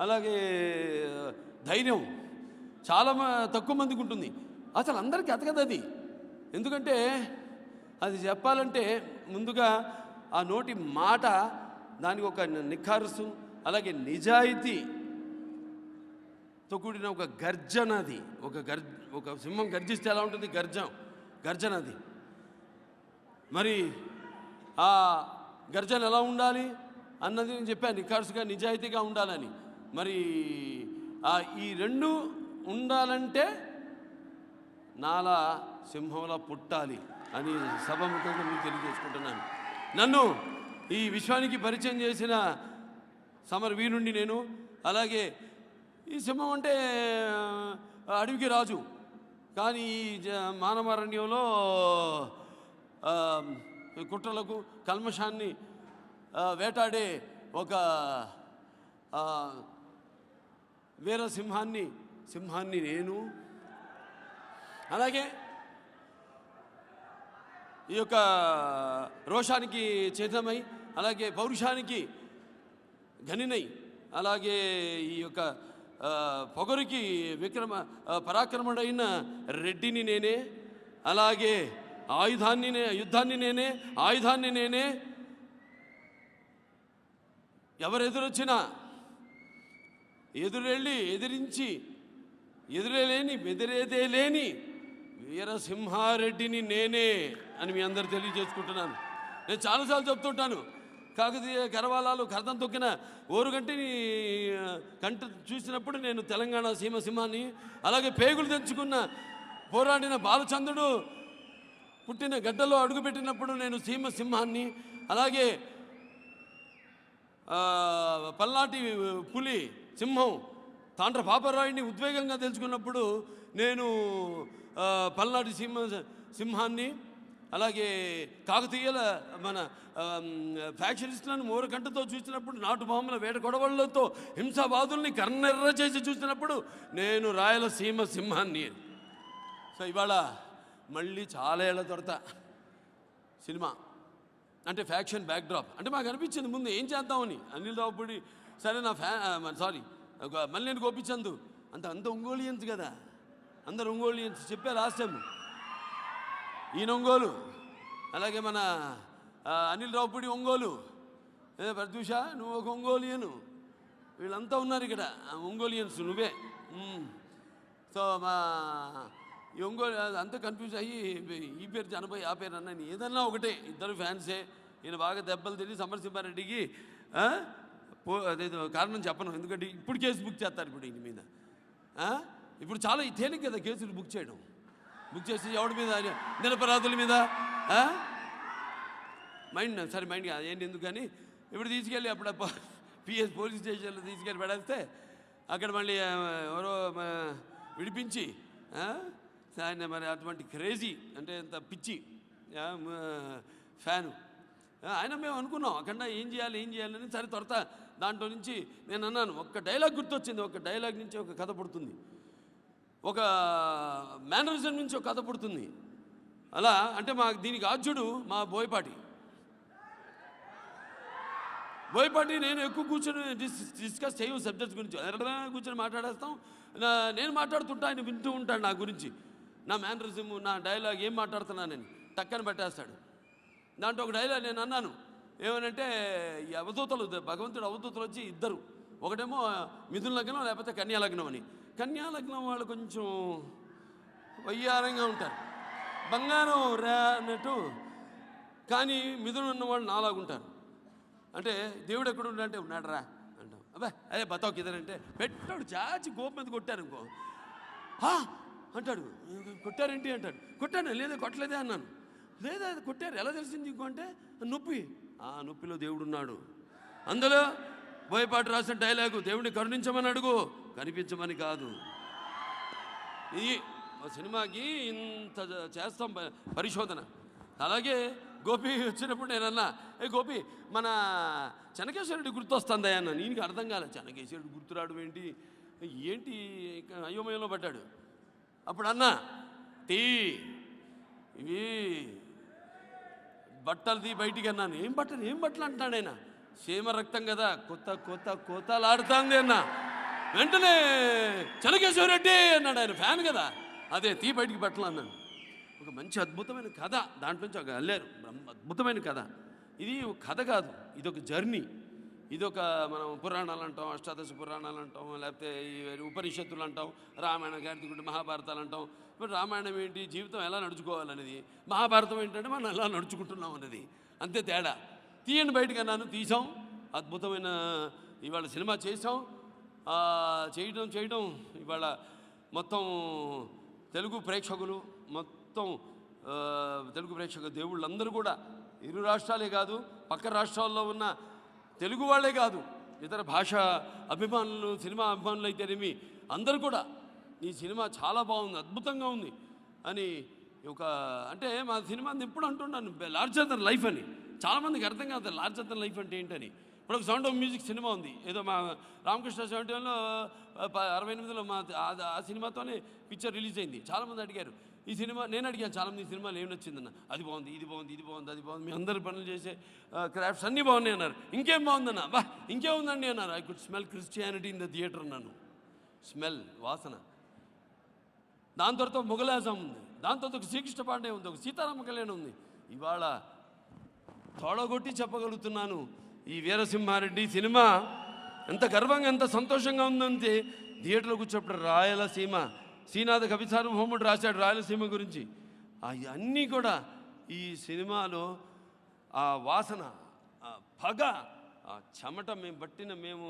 అలాగే ధైర్యం చాలా తక్కువ మందికి ఉంటుంది. అసలు అందరికీ అతకదు అది. ఎందుకంటే అది చెప్పాలంటే ముందుగా ఆ నోటి మాట, దానికి ఒక నిఖారుసు, అలాగే నిజాయితీతో కూడిన ఒక గర్జన. అది ఒక సింహం గర్జిస్తే ఎలా ఉంటుంది, గర్జన అది. మరి ఆ గర్జన ఎలా ఉండాలి అన్నది నేను చెప్పాను, నిఖార్సుగా నిజాయితీగా ఉండాలని. మరి ఈ రెండు ఉండాలంటే నాలా సింహంలా పుట్టాలి అని సభాముఖంగా మీకు తెలియజేసుకుంటున్నాను. నన్ను ఈ విశ్వానికి పరిచయం చేసిన సమరవీరుణ్ణి నేను. అలాగే ఈ సింహం అంటే అడవికి రాజు, కానీ ఈ మానవారణ్యంలో కుట్రలకు కల్మషాన్ని వేటాడే ఒక వీర సింహాన్ని నేను. అలాగే ఈ యొక్క రోషానికి చిహ్నమై, అలాగే పౌరుషానికి ఘనినై, అలాగే ఈ యొక్క పొగరుకి పరాక్రముడైన రెడ్డిని నేనే. అలాగే యుద్ధాన్ని నేనే, ఆయుధాన్ని నేనే. ఎవరెదురొచ్చినా ఎదిరించి బెదిరేదే లేని వీరసింహారెడ్డిని నేనే అని మీ అందరు తెలియజేసుకుంటున్నాను. నేను చాలాసార్లు చెప్తుంటాను, కాకతీయ కరవాలాలు కరదం తొక్కిన ఓరుగంటిని కంట చూసినప్పుడు నేను తెలంగాణ సింహాన్ని, అలాగే పేగులు తెంచుకున్న పోరాడిన బాలచంద్రుడు పుట్టిన గడ్డలో అడుగుపెట్టినప్పుడు నేను సింహాన్ని, అలాగే పల్నాటి పులి సింహం తాండ్ర పాపరాయుడిని ఉద్వేగంగా తెలుసుకున్నప్పుడు నేను పల్నాటి సింహాన్ని, అలాగే కాకతీయుల మన ఫ్యాక్షనిస్టులను మూరకంటతో చూసినప్పుడు, నాటు బాంబుల వేట గొడవలతో హింసావాదుల్ని కర్ణెర్ర చేసి చూసినప్పుడు నేను రాయలసీమ సింహాన్ని. సో ఇవాళ మళ్ళీ చాలా ఏళ్ల తర్వాత సినిమా అంటే ఫ్యాక్షన్ బ్యాక్డ్రాప్ అంటే మాకు అనిపించింది ముందు ఏం చేద్దామని. అనిల్ రావుపూడి సరే నా మళ్ళీ గోపిచందు అంత ఒంగోలియన్స్ కదా, అందరు ఒంగోలియన్స్ చెప్పే లాస్ట్ టైం. ఈయన ఒంగోలు, అలాగే మన అనిల్ రావుపూడి ఒంగోలు, ప్రత్యూష నువ్వు ఒక ఒంగోలియను, వీళ్ళంతా ఉన్నారు ఇక్కడ ఒంగోలియన్స్, నువ్వే. సో మా ఈ ఒంగోలు అంతా కన్ఫ్యూజ్ అయ్యి ఈ పేరు చనిపోయి ఆ పేరు అన్న ఏదన్నా ఒకటే, ఇద్దరు ఫ్యాన్సే. ఈయన బాగా దెబ్బలు తిరిగి సమరసింహారెడ్డికి అదేదో కారణం చెప్పను, ఎందుకంటే ఇప్పుడు కేసు బుక్ చేస్తారు ఇప్పుడు ఈయన మీద. ఇప్పుడు చాలా తేలిక కదా కేసులు బుక్ చేయడం, బుక్ చేసి ఎవడి మీద, నిరపరాధుల మీద మైండ్ ఏంటి ఎందుకు కానీ ఇప్పుడు తీసుకెళ్ళి అప్పుడు పోలీస్ స్టేషన్లో తీసుకెళ్ళి పెడేస్తే అక్కడ మళ్ళీ ఎవరో విడిపించి ఆయన మరి అటువంటి క్రేజీ అంటే ఎంత పిచ్చి ఫ్యాను ఆయన మేము అనుకున్నాం అక్కడ ఏం చేయాలని సరే త్వరత దాంట్లో నుంచి నేను అన్నాను ఒక్క డైలాగ్ గుర్తొచ్చింది, ఒక డైలాగ్ నుంచి ఒక కథ పుడుతుంది, ఒక మేనరిజం నుంచి ఒక కథ పుడుతుంది. అలా అంటే దీనికి ఆద్యుడు మా బోయపాటి నేను ఎక్కువ కూర్చొని డిస్కస్ చేయవు సబ్జెక్ట్స్ గురించి, కూర్చొని మాట్లాడేస్తాం. నేను మాట్లాడుతుంటా, ఆయన వింటూ ఉంటాడు నా గురించి, నా మేనరిజము, నా డైలాగ్ ఏం మాట్లాడుతున్నానని టక్కన పెట్టేస్తాడు. దాంట్లో ఒక డైలాగ్ నేను అన్నాను ఏమనంటే, ఈ అవధూతలు భగవంతుడు అవధూతలు వచ్చి ఇద్దరు, ఒకటేమో మిథున లగ్నం లేకపోతే కన్యా లగ్నం అని. కన్యా లగ్నం వాళ్ళు కొంచెం వయ్యారంగా ఉంటారు, బంగారం రా అన్నట్టు. కానీ మిథున ఉన్న వాళ్ళు నాలాగుంటారు. అంటే దేవుడు ఎక్కడ అంటే ఉన్నాడు రా అంటాం, అబ్బా అదే బతావు కిదరంటే పెట్టాడు చాచి గోపు మీద కొట్టారు ఇంకో అంటాడు, కొట్టారేంటి అంటాడు. కొట్టాను, లేదా కొట్టలేదే అన్నాను. లేదా అది కొట్టారు, ఎలా తెలిసింది ఇంకో అంటే నొప్పి. ఆ నొప్పిలో దేవుడు ఉన్నాడు. అందులో బోయపాటి రాసిన డైలాగు, దేవుడిని కరుణించమని అడుగు, కనిపించమని కాదు. ఇది సినిమాకి ఇంత చేస్తాం పరిశోధన. అలాగే గోపి వచ్చినప్పుడు నేనన్నా, గోపి మన చెన్నకేశ్వరుడి గుర్తొస్తుందా అన్న. నీకు అర్థం కాలే, చెన్నకేశ్వరుడు గుర్తురాడు ఏంటి అయోమయంలో పడ్డాడు. అప్పుడు అన్నా, ఇవి బట్టలు బయటికి అన్నాను. ఏం బట్టలు అంటున్నాడు ఆయన. సీమ రక్తం కదా, కొత్తలాడుతుంది అన్న. వెంటనే చెన్నకేశ్వరరెడ్డి అన్నాడు, ఆయన ఫ్యాన్ కదా. అదే బయటికి బట్టలు అన్నాను. ఒక మంచి అద్భుతమైన కథ దాంట్లో నుంచి ఒక అల్లారు, అద్భుతమైన కథ. ఇది ఒక కథ కాదు, ఇదొక జర్నీ. ఇదొక మనం పురాణాలు అంటాం, అష్టాదశ పురాణాలు అంటాం, లేకపోతే ఈ ఉపనిషత్తులు అంటాం, రామాయణ గారికుంటే మహాభారతాలు అంటాం. ఇప్పుడు రామాయణం ఏంటి, జీవితం ఎలా నడుచుకోవాలనేది. మహాభారతం ఏంటంటే మనం ఎలా నడుచుకుంటున్నాం అనేది, అంతే తేడా. తీయండి బయటకు అన్నాను, తీసాం. అద్భుతమైన ఇవాళ సినిమా చేసాం. చేయడం ఇవాళ మొత్తం తెలుగు ప్రేక్షకులు, మొత్తం తెలుగు ప్రేక్షక దేవుళ్ళందరూ కూడా, ఇరు రాష్ట్రాలే కాదు పక్క రాష్ట్రాల్లో ఉన్న తెలుగు వాళ్ళే కాదు, ఇతర భాష అభిమానులు, సినిమా అభిమానులు అయితేనేమి అందరూ కూడా ఈ సినిమా చాలా బాగుంది, అద్భుతంగా ఉంది అని ఒక అంటే మా సినిమాని ఎప్పుడు అంటున్నాను లార్జర్ దెన్ లైఫ్ అని. చాలామందికి అర్థం కాదు లార్జర్ దెన్ లైఫ్ అంటే ఏంటని. ఇప్పుడు ఒక సౌండ్ ఆఫ్ మ్యూజిక్ సినిమా ఉంది, ఏదో మా రామకృష్ణ 71లో 68లో ఆ సినిమాతోనే పిక్చర్ రిలీజ్ అయింది. చాలామంది అడిగారు ఈ సినిమా, నేను అడిగాను చాలామంది ఈ సినిమాలు ఏమి నచ్చిందన్న. అది బాగుంది, ఇది బాగుంది, ఇది బాగుంది, అది బాగుంది, మీ అందరి పనులు చేసే క్రాఫ్ట్స్ అన్నీ బాగున్నాయి అన్నారు. ఇంకేం బాగుందన్న, బా ఇంకేముందండి అన్నారు. I could smell Christianity in the theatre అన్నాను. స్మెల్, వాసన. దాని తర్వాత మొగలాజం ఉంది, దాని తర్వాత ఒక శ్రీకృష్ణ పాండే ఉంది, ఒక సీతారామ కళ్యాణం ఉంది. ఇవాళ తోడగొట్టి చెప్పగలుగుతున్నాను, ఈ వీరసింహారెడ్డి సినిమా ఎంత గర్వంగా ఎంత సంతోషంగా ఉందంటే, థియేటర్లో కూర్చోప్పుడు రాయలసీమ శ్రీనాథ కవి సార్వభౌముడు రాశాడు రాయలసీమ గురించి. అన్నీ కూడా ఈ సినిమాలో ఆ వాసన, ఆ పగ, ఆ చెమట మేము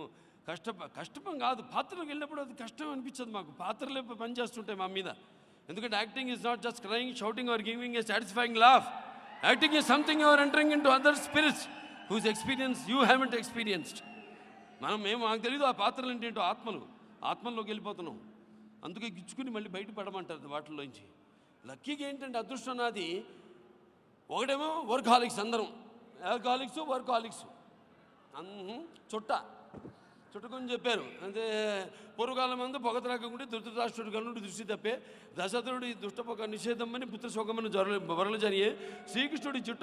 కష్టపం కాదు. పాత్రలకు వెళ్ళినప్పుడు అది కష్టం అనిపించదు మాకు, పాత్రలే పనిచేస్తుంటాయి మా మీద. ఎందుకంటే acting is not just crying, shouting or giving a satisfying laugh. Acting is something you are entering into other spirits whose experience you haven't experienced. మాకు తెలియదు ఆ పాత్రలు ఏంటంటో, ఆత్మల్లోకి వెళ్ళిపోతున్నాం. అందుకే గిచ్చుకుని మళ్ళీ బయట పడమంటారు వాటిల్లోంచి. లక్కీగా ఏంటంటే అదృష్టం నాది, ఒకటేమో వర్కాలిక్స్, అందరం వర్కాలిక్స్ చుట్టకొని చెప్పారు. అంటే పూర్వకాలం మందు పొగ త్రాగకుంటే ధృతరాష్ట్రుడు కనుడు దృష్టి తప్పే, దశరథుడి దుష్టపొగ నిషేధమని పుత్రశోకమని వరలు జరిగే, శ్రీకృష్ణుడి చుట్ట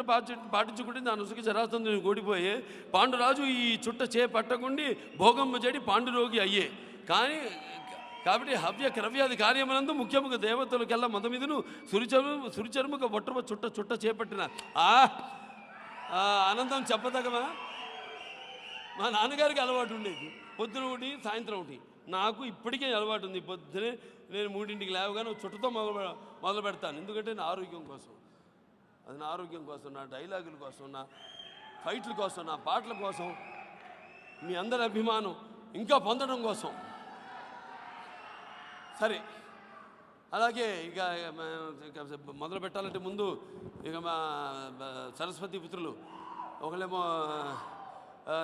పాటించుకుంటే దాని ఉసుకి జరాసంధుని ఓడిపోయే, పాండురాజు ఈ చుట్ట చేపట్టకుండి భోగమ్మ చెడి పాండురోగి అయ్యే. కాబట్టి హవ్య క్రవ్యాది కార్యమునందు ముఖ్యముగా దేవతలకెల్లా మొదమిదును సురిచర్ముక బొట్టమ చుట్ట చేపట్టిన ఆనందం చెప్పదగమా. మా నాన్నగారికి అలవాటు ఉండేది, పొద్దున ఒకటి సాయంత్రం ఒకటి. నాకు ఇప్పటికే అలవాటు ఉంది, పొద్దునే నేను 3ంటికి లేవగానే చుట్టతో మొదలు పెడతాను. ఎందుకంటే నా ఆరోగ్యం కోసం, అది నా ఆరోగ్యం కోసం, నా డైలాగుల కోసం, నా ఫైట్ల కోసం, నా పాటల కోసం, మీ అందరి అభిమానం ఇంకా పొందడం కోసం. సరే, అలాగే ఇక మొదలు పెట్టాలంటే ముందు ఇక మా సరస్వతి పుత్రులు, ఒకళ్ళేమో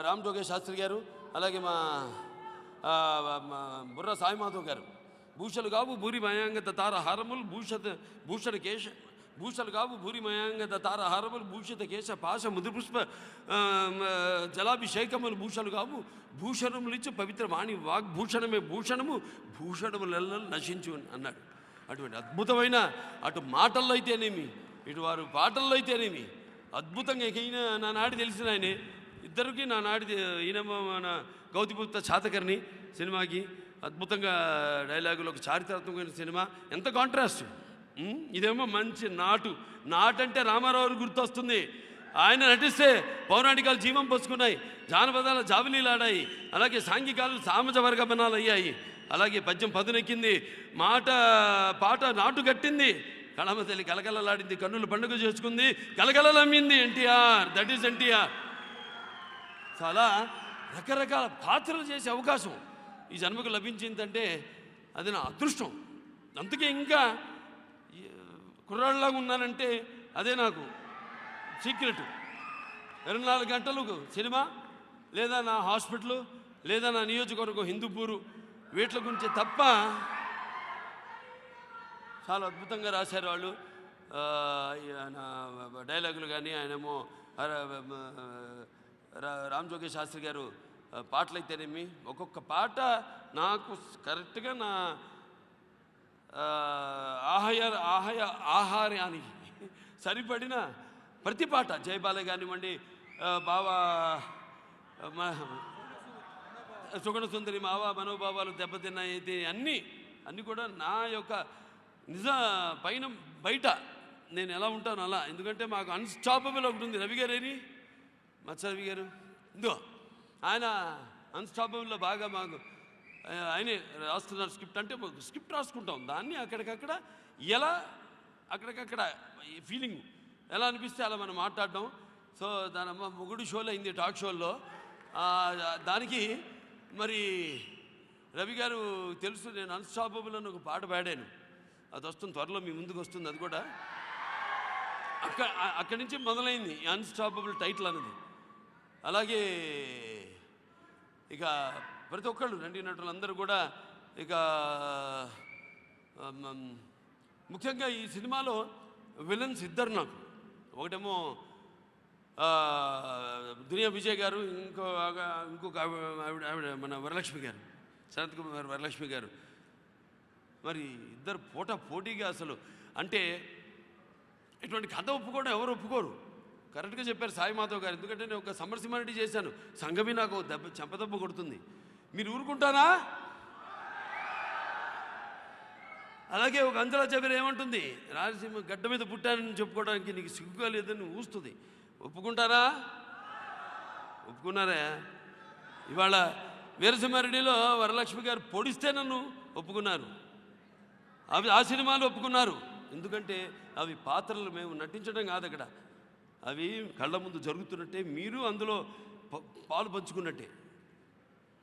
రామ్ జోగేష్ శాస్త్రి గారు, అలాగే మా బుర్ర సాయిమాధవ్ గారు. భూషలు కావు భూరి మయాంగత తార హారములు భూషణ కేశ భూషలు కావు భూరి మయాంగత తార హారములు భూషిత కేశ పాశ ముదుపుష్ప జలాభిషేకములు భూషలు కావు భూషణములిచ్చు పవిత్ర వాణి వాగ్భూషణమే భూషణము భూషణములెల్ల నశించు అన్నాడు. అటువంటి అద్భుతమైన అటు మాటల్లో అయితేనేమి ఇటు వారు పాటల్లో అయితేనేమి అద్భుతంగా ఈయన నా నాడి తెలిసిన ఆయనే. ఇద్దరికి నా నాడి ఈయన మన గౌతమిపుత్ర శాతకర్ణి సినిమాకి అద్భుతంగా డైలాగులు, ఒక చారిత్రాత్మకమైన సినిమా. ఎంత కాంట్రాస్ట్! ఇదేమో మంచి నాటంటే రామారావు గుర్తొస్తుంది. ఆయన నటిస్తే పౌరాణికాలు జీవం పోసుకున్నాయి, జానపదాల జాబిలీలు ఆడాయి, అలాగే సాంఘికాలు సామాజ వర్గమనాలు అయ్యాయి, అలాగే పద్యం పదునెక్కింది, పాట నాటు కట్టింది, కళమ తల్లి కలకలలాడింది, కన్నులు పండుగ చేసుకుంది, కలకలమ్మింది. NTR, that is NTR. చాలా రకరకాల పాత్రలు చేసే అవకాశం ఈ జన్మకు లభించిందంటే అది నా అదృష్టం. అందుకే ఇంకా కుర్రాళ్ళలాగా ఉన్నానంటే అదే నాకు సీక్రెట్. 24 గంటలు సినిమా, లేదా నా హాస్పిటల్, లేదా నా నియోజకవర్గం హిందూపూరు, వీటి గురించి తప్ప. చాలా అద్భుతంగా రాశారు వాళ్ళు ఆయన డైలాగులు కానీ. ఆయనేమో రామ్ జోగి శాస్త్రి గారు పాటలు అయితేనేమి, ఒక్కొక్క పాట నాకు కరెక్ట్గా నా ఆహార్యానికి సరిపడిన ప్రతి పాట. జయబాలయ్య కానివ్వండి, బావా సుగుణ సుందరి, మావా మనోభావాలు దెబ్బతిన్నాయి, అన్నీ కూడా నా యొక్క నిజ పైన బయట నేను ఎలా ఉంటాను అలా. ఎందుకంటే మాకు అన్స్టాపబుల్ ఒకటి ఉంది. రవి గారు మత్స రవి గారు ఇందో ఆయన అన్స్టాపబుల్లో బాగా మాకు ఆయనే రాస్తున్నారు స్క్రిప్ట్. అంటే స్క్రిప్ట్ రాసుకుంటాం, దాన్ని అక్కడికక్కడ ఎలా అక్కడికక్కడ ఫీలింగ్ ఎలా అనిపిస్తే అలా మనం మాట్లాడడం. సో దాని మొగుడు షోలో అయింది, టాక్ షోల్లో. దానికి మరి రవి గారు తెలుసు, నేను అన్స్టాపబుల్ అని ఒక పాట పాడాను. అది వస్తుంది, త్వరలో మీ ముందుకు వస్తుంది. అది కూడా అక్కడి నుంచి మొదలైంది అన్స్టాపబుల్ టైటిల్ అన్నది. అలాగే ఇక ప్రతి ఒక్కళ్ళు నటీనటులు అందరూ కూడా ఇక ముఖ్యంగా ఈ సినిమాలో విలన్స్ ఇద్దరు నాకు. ఒకటేమో దునియా విజయ్ గారు, ఇంకొక ఆవిడ మన వరలక్ష్మి గారు, శరత్ కుమార్ వరలక్ష్మి గారు. మరి ఇద్దరు పోటీగా అసలు అంటే ఇటువంటి కథ ఒప్పుకోవడం ఎవరు ఒప్పుకోరు. కరెక్ట్గా చెప్పారు సాయిమాధవ్ గారు. ఎందుకంటే నేను ఒక సమరసింహారెడ్డి చేశాను, సంగమి నాకు చెంపదెబ్బ కొడుతుంది, మీరు ఊరుకుంటారా? అలాగే ఒక అంజలా జబీర్ ఏమంటుంది, రాయలసీమ గడ్డ మీద పుట్టానని చెప్పుకోవడానికి నీకు సిగ్గుగా లేదని ఊస్తుంది. ఒప్పుకుంటారా? ఒప్పుకున్నారా? ఇవాళ వీరసింహారెడ్డిలో వరలక్ష్మి గారు పొడిస్తే నన్ను ఒప్పుకున్నారు, ఆ సినిమాలు ఒప్పుకున్నారు. ఎందుకంటే అవి పాత్రలు మేము నటించడం కాదు, అక్కడ అవి కళ్ళ ముందు జరుగుతున్నట్టే, మీరు అందులో పాలు పంచుకున్నట్టే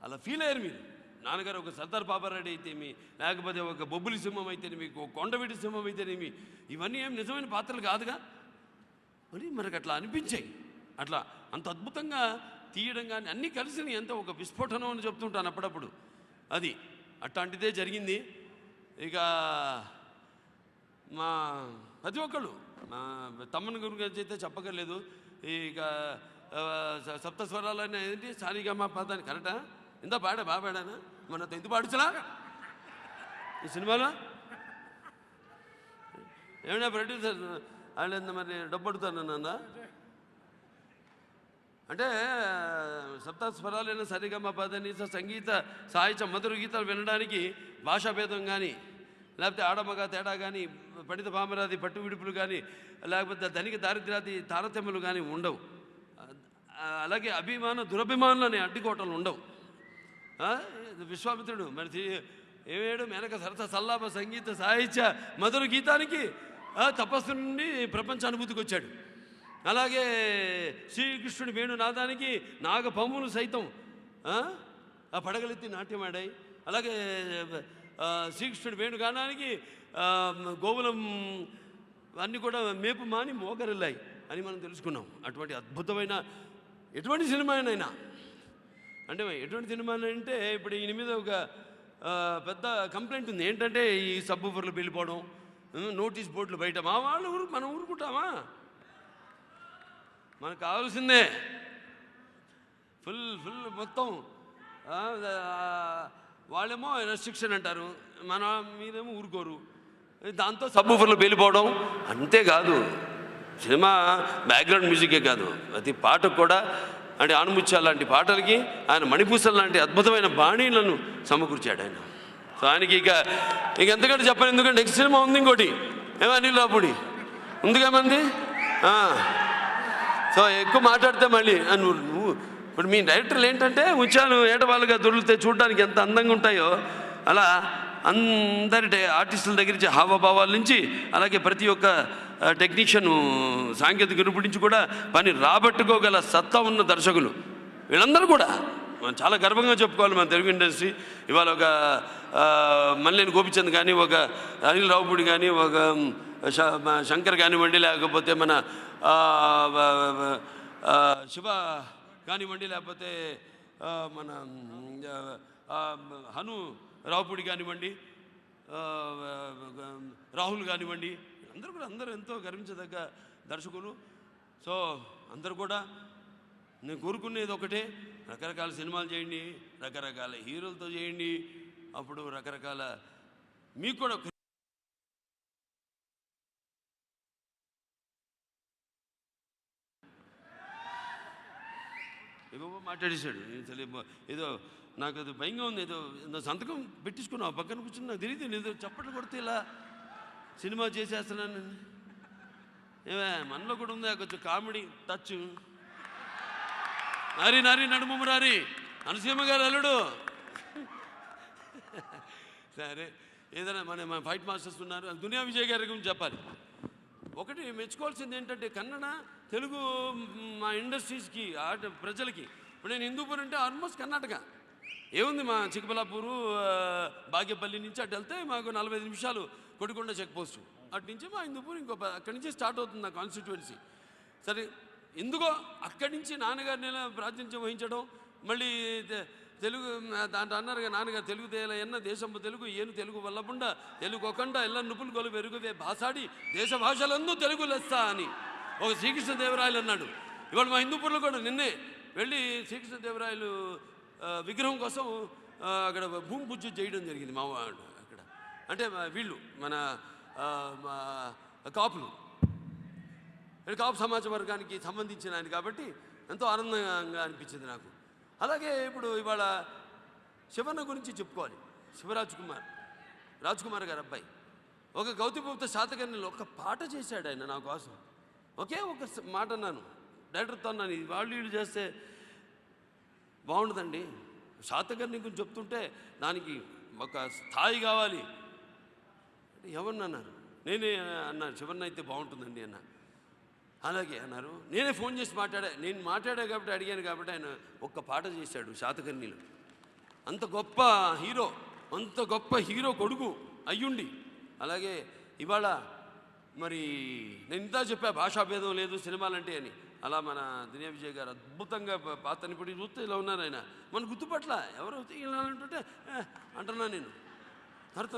అలా ఫీల్ అయ్యారు మీరు. నాన్నగారు ఒక సర్దార్ పాపారెడ్డి అయితేమి, లేకపోతే ఒక బొబ్బులి సింహం అయితేనేమి, కొండవీటి సింహం అయితేనేమి, ఇవన్నీ ఏం నిజమైన పాత్రలు కాదుగా. మరి మనకు అట్లా అనిపించాయి. అట్లా అంత అద్భుతంగా తీయడం కానీ అన్నీ కలిసి ఎంత ఒక విస్ఫోటనం అని చెప్తుంటాను అప్పుడప్పుడు. అది అట్లాంటిదే జరిగింది. ఇక మా ప్రతి ఒక్కళ్ళు మా తమ్మని గురించి అయితే చెప్పగలేదు. ఇక సప్తస్వరాలు ఏంటి సారిగమ్మ పదాన్ని కరెక్టా? ఇంత బాగా పాడానా? మన ఎంత పాడుచలా ఈ సినిమాలో? ఏమైనా ప్రొడ్యూసర్ ఆయన మరి డబ్బు అడుగుతానన్నా అంటే సప్తస్వరాలైన సరిగమ్మ పదని సంగీత సాహిత్య మధుర గీతాలు వినడానికి భాషాభేదం కానీ, లేకపోతే ఆడమగ తేడా కానీ, పండిత పామరాది పట్టు విడుపులు కానీ, లేకపోతే ధనిక దారిద్ర్యాది తారతమ్యలు కానీ ఉండవు. అలాగే దురభిమానులు అనే అడ్డుకోటలు ఉండవు. విశ్వామిత్రుడు మరి ఏమేడు మేనక సరస సల్లాప సంగీత సాహిత్య మధుర గీతానికి తపస్సు నుండి ప్రపంచ అనుభూతికి వచ్చాడు. అలాగే శ్రీకృష్ణుడి వేణునాదానికి నాగపమ్ములు సైతం పడగలెత్తి నాట్యమాడాయి. అలాగే శ్రీకృష్ణుడి వేణుగానానికి గోవులం అన్నీ కూడా మేపు మాని మోకరిల్లాయి అని మనం తెలుసుకున్నాం. అటువంటి అద్భుతమైన ఎటువంటి సినిమా అయినా అంటే ఎటువంటి సినిమా అంటే ఇప్పుడు ఈయన మీద ఒక పెద్ద కంప్లైంట్ ఉంది ఏంటంటే ఈ సబ్బూఫర్లు వెళ్ళిపోవడం, నోటీస్ బోర్డులు బయట. మా వాళ్ళు మనం ఊరుకుంటామా? మనకు కావాల్సిందే ఫుల్ మొత్తం. వాళ్ళేమో రెస్ట్రిక్షన్ అంటారు, మీరేమో ఊరుకోరు. దాంతో సబ్బూఫర్లు వెళ్ళిపోవడం. అంతేకాదు సినిమా బ్యాక్గ్రౌండ్ మ్యూజికే కాదు, ప్రతి పాటకు కూడా అంటే ఆణిముత్యాల లాంటి పాటలకి ఆయన మణిపూసల లాంటి అద్భుతమైన బాణీలను సమకూర్చాడు ఆయన. సో ఆయనకి ఇక ఎంతకంటే చెప్పను, ఎందుకంటే నెక్స్ట్ సినిమా ఉంది ఇంకోటి, ఏమో అనిల్ రావుపూడి ఉందిగా మంది. సో ఎక్కువ మాట్లాడితే మళ్ళీ నువ్వు ఇప్పుడు మీ డైరెక్టర్లు ఏంటంటే ముత్యాలు ఏటవాళ్ళుగా దొరికితే చూడడానికి ఎంత అందంగా ఉంటాయో అలా అందరి ఆర్టిస్టుల దగ్గర నుంచి హావభావాల నుంచి అలాగే ప్రతి ఒక్క టెక్నీషియన్ సాంకేతిక నిపుణుడి నుంచి కూడా పని రాబట్టుకోగల సత్తా ఉన్న దర్శకులు వీళ్ళందరూ కూడా మనం చాలా గర్వంగా చెప్పుకోవాలి. మన తెలుగు ఇండస్ట్రీ ఇవాళ ఒక మల్లేని గోపిచంద్ కానీ, ఒక అనిల్ రావుపూడి కానీ, ఒక శంకర్ కానివ్వండి, లేకపోతే మన శివ కానివ్వండి, లేకపోతే మన హను రావుపూడి కానివ్వండి, రాహుల్ కానివ్వండి, అందరూ ఎంతో గర్వించదగ్గ దర్శకులు. సో అందరూ కూడా నేను కోరుకునేది ఒకటే, రకరకాల సినిమాలు చేయండి, రకరకాల హీరోలతో చేయండి, అప్పుడు రకరకాల మీకు కూడా ఏవో మాట్లాడేశాడు. ఏదో నాకు అది భయంగా ఉంది, ఏదో సంతకం పెట్టించుకున్నావు పక్కన కూర్చుని, నాకు తెలియదు ఏదో చప్పట్లు కొడితే ఇలా సినిమా చేసేస్తున్నాను. ఏమే మనలో కూడా ఉంది కొంచెం కామెడీ టచ్. నారి నడుము రారి నరసింహ గారు అల్లుడు. సరే ఏదైనా మన ఫైట్ మాస్టర్స్ ఉన్నారు, దునియా విజయ్ గారి గురించి చెప్పాలి. ఒకటి మెచ్చుకోవాల్సింది ఏంటంటే కన్నడ తెలుగు మా ఇండస్ట్రీస్కి ప్రజలకి, ఇప్పుడు నేను హిందూపూర్ అంటే ఆల్మోస్ట్ కర్ణాటక ఏముంది, మా చిక్కబల్లాపూరు బాగేపల్లి నుంచి అటు వెళ్తే మాకు 45 నిమిషాలు కొడికొండ చెక్ పోస్ట్, అటు నుంచి మా హిందూపూర్ అక్కడి నుంచి స్టార్ట్ అవుతుంది నా కాన్స్టిట్యువెన్సీ. సరే ఎందుకో అక్కడి నుంచి నాన్నగారిని ప్రాతినిధ్యం వహించడం, మళ్ళీ తెలుగు దాంట్లో అన్నారుగా నాన్నగారు తెలుగు తేల ఎన్న దేశంపు తెలుగు ఏను తెలుగు వల్లపుండ తెలుగు ఒకండ ఎల్ల నుపులు గొలు వెరుగువే భాషాడి దేశ భాషలందు తెలుగు లెస్స అని ఒక శ్రీకృష్ణదేవరాయలు అన్నాడు. ఇవాళ మా హిందూపూర్లో కూడా నిన్నే వెళ్ళి శ్రీకృష్ణదేవరాయలు విగ్రహం కోసం అక్కడ భూమి పూజ చేయడం జరిగింది మా వాడు అక్కడ. అంటే వీళ్ళు మన కాపులు, కాపు సమాజ వర్గానికి సంబంధించిన ఆయన కాబట్టి ఎంతో ఆనందంగా అనిపించింది నాకు. అలాగే ఇప్పుడు ఇవాళ శివన్న గురించి చెప్పుకోవాలి. శివరాజ్ కుమార్ గారు అబ్బాయి ఒక గౌతమిపుత్ర శాతకర్ణిలో ఒక పాట చేశాడు ఆయన నా కోసం. ఒకే ఒక మాట అన్నాను డైరెక్టర్తో, అన్నాను ఇది వాళ్ళు వీళ్ళు చేస్తే బాగుండదండి, శాతకర్ణి గురించి చెప్తుంటే దానికి ఒక స్థాయి కావాలి. ఎవరిని అన్నారు, నేనే అన్నాను శివన్న అయితే బాగుంటుందండి అన్న. అలాగే అన్నారు, నేనే ఫోన్ చేసి నేను మాట్లాడా కాబట్టి అడిగాను కాబట్టి ఆయన ఒక్క పాట చేశాడు శాతకర్ణిలో. అంత గొప్ప హీరో కొడుకు అయ్యుండి. అలాగే ఇవాళ మరి నేను ఇంత చెప్పా భాషాభేదం లేదు సినిమాలంటే అని, అలా మన దునియా విజయ్ గారు అద్భుతంగా పాత్రని ఇప్పుడు చూస్తే ఇలా ఉన్నారు ఆయన, మన గుర్తుపట్ల ఎవరు ఇలా అంటుంటే అంటున్నా నేను. తర్వాత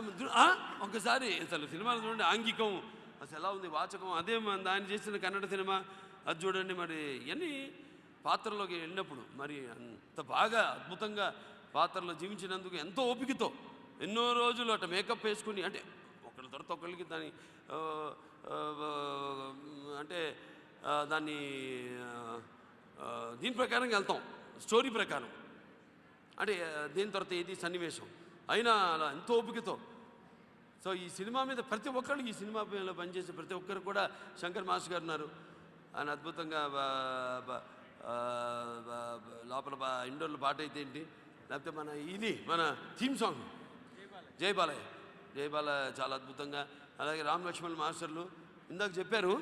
ఒకసారి అసలు సినిమాలు చూడండి, ఆంగికం అసలు ఎలా ఉంది, వాచకం అదే దాన్ని చేసిన కన్నడ సినిమా అది చూడండి. మరి ఇవన్నీ పాత్రలోకి వెళ్ళినప్పుడు మరి అంత బాగా అద్భుతంగా పాత్రలో జీవించినందుకు ఎంతో ఓపికతో ఎన్నో రోజులు అట్లా మేకప్ వేసుకుని, అంటే ఒకరి తర్వాత ఒకరికి దాన్ని అంటే దాన్ని దీని ప్రకారంగా వెళ్తాం, స్టోరీ ప్రకారం, అంటే దీని తర్వాత ఏది సన్నివేశం అయినా అలా ఎంతో ఓపికతో. సో ఈ సినిమా మీద ప్రతి ఒక్కరు, ఈ సినిమా మీద పనిచేసే ప్రతి ఒక్కరు కూడా శంకర్ మాస్టర్ గారు ఉన్నారు. ఆయన అద్భుతంగా లోపల ఇండోర్లో పాట అయితే ఏంటి, లేకపోతే మన థీమ్ సాంగ్ జయబాల చాలా అద్భుతంగా. అలాగే రామ్ లక్ష్మణ్ మాస్టర్లు ఇందాక చెప్పారు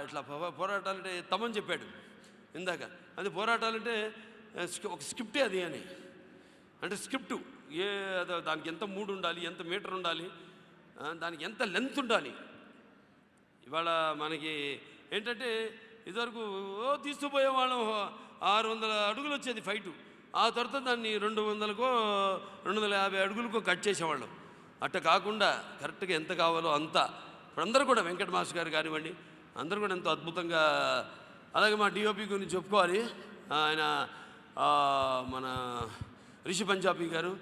ఇట్లా పోరాటాలంటే తమని చెప్పాడు ఇందాక, అది పోరాటాలంటే ఒక స్క్రిప్టే అది అని, అంటే స్క్రిప్టు దానికి ఎంత మూడు ఉండాలి, ఎంత మీటర్ ఉండాలి, దానికి ఎంత లెంత్ ఉండాలి. ఇవాళ మనకి ఏంటంటే ఇదివరకు తీస్తూ పోయేవాళ్ళం 600 అడుగులు వచ్చేది ఫైటు, ఆ తర్వాత దాన్ని 200కో 250 అడుగులకో కట్ చేసేవాళ్ళం. అట్ట కాకుండా కరెక్ట్గా ఎంత కావాలో అంత. ఇప్పుడు అందరూ కూడా వెంకట మాస్టర్ గారు కానివ్వండి, అందరూ కూడా ఎంతో అద్భుతంగా. అలాగే మా డిఓపి గురించి చెప్పుకోవాలి. ఆయన మన రిషి పంజాబీ గారు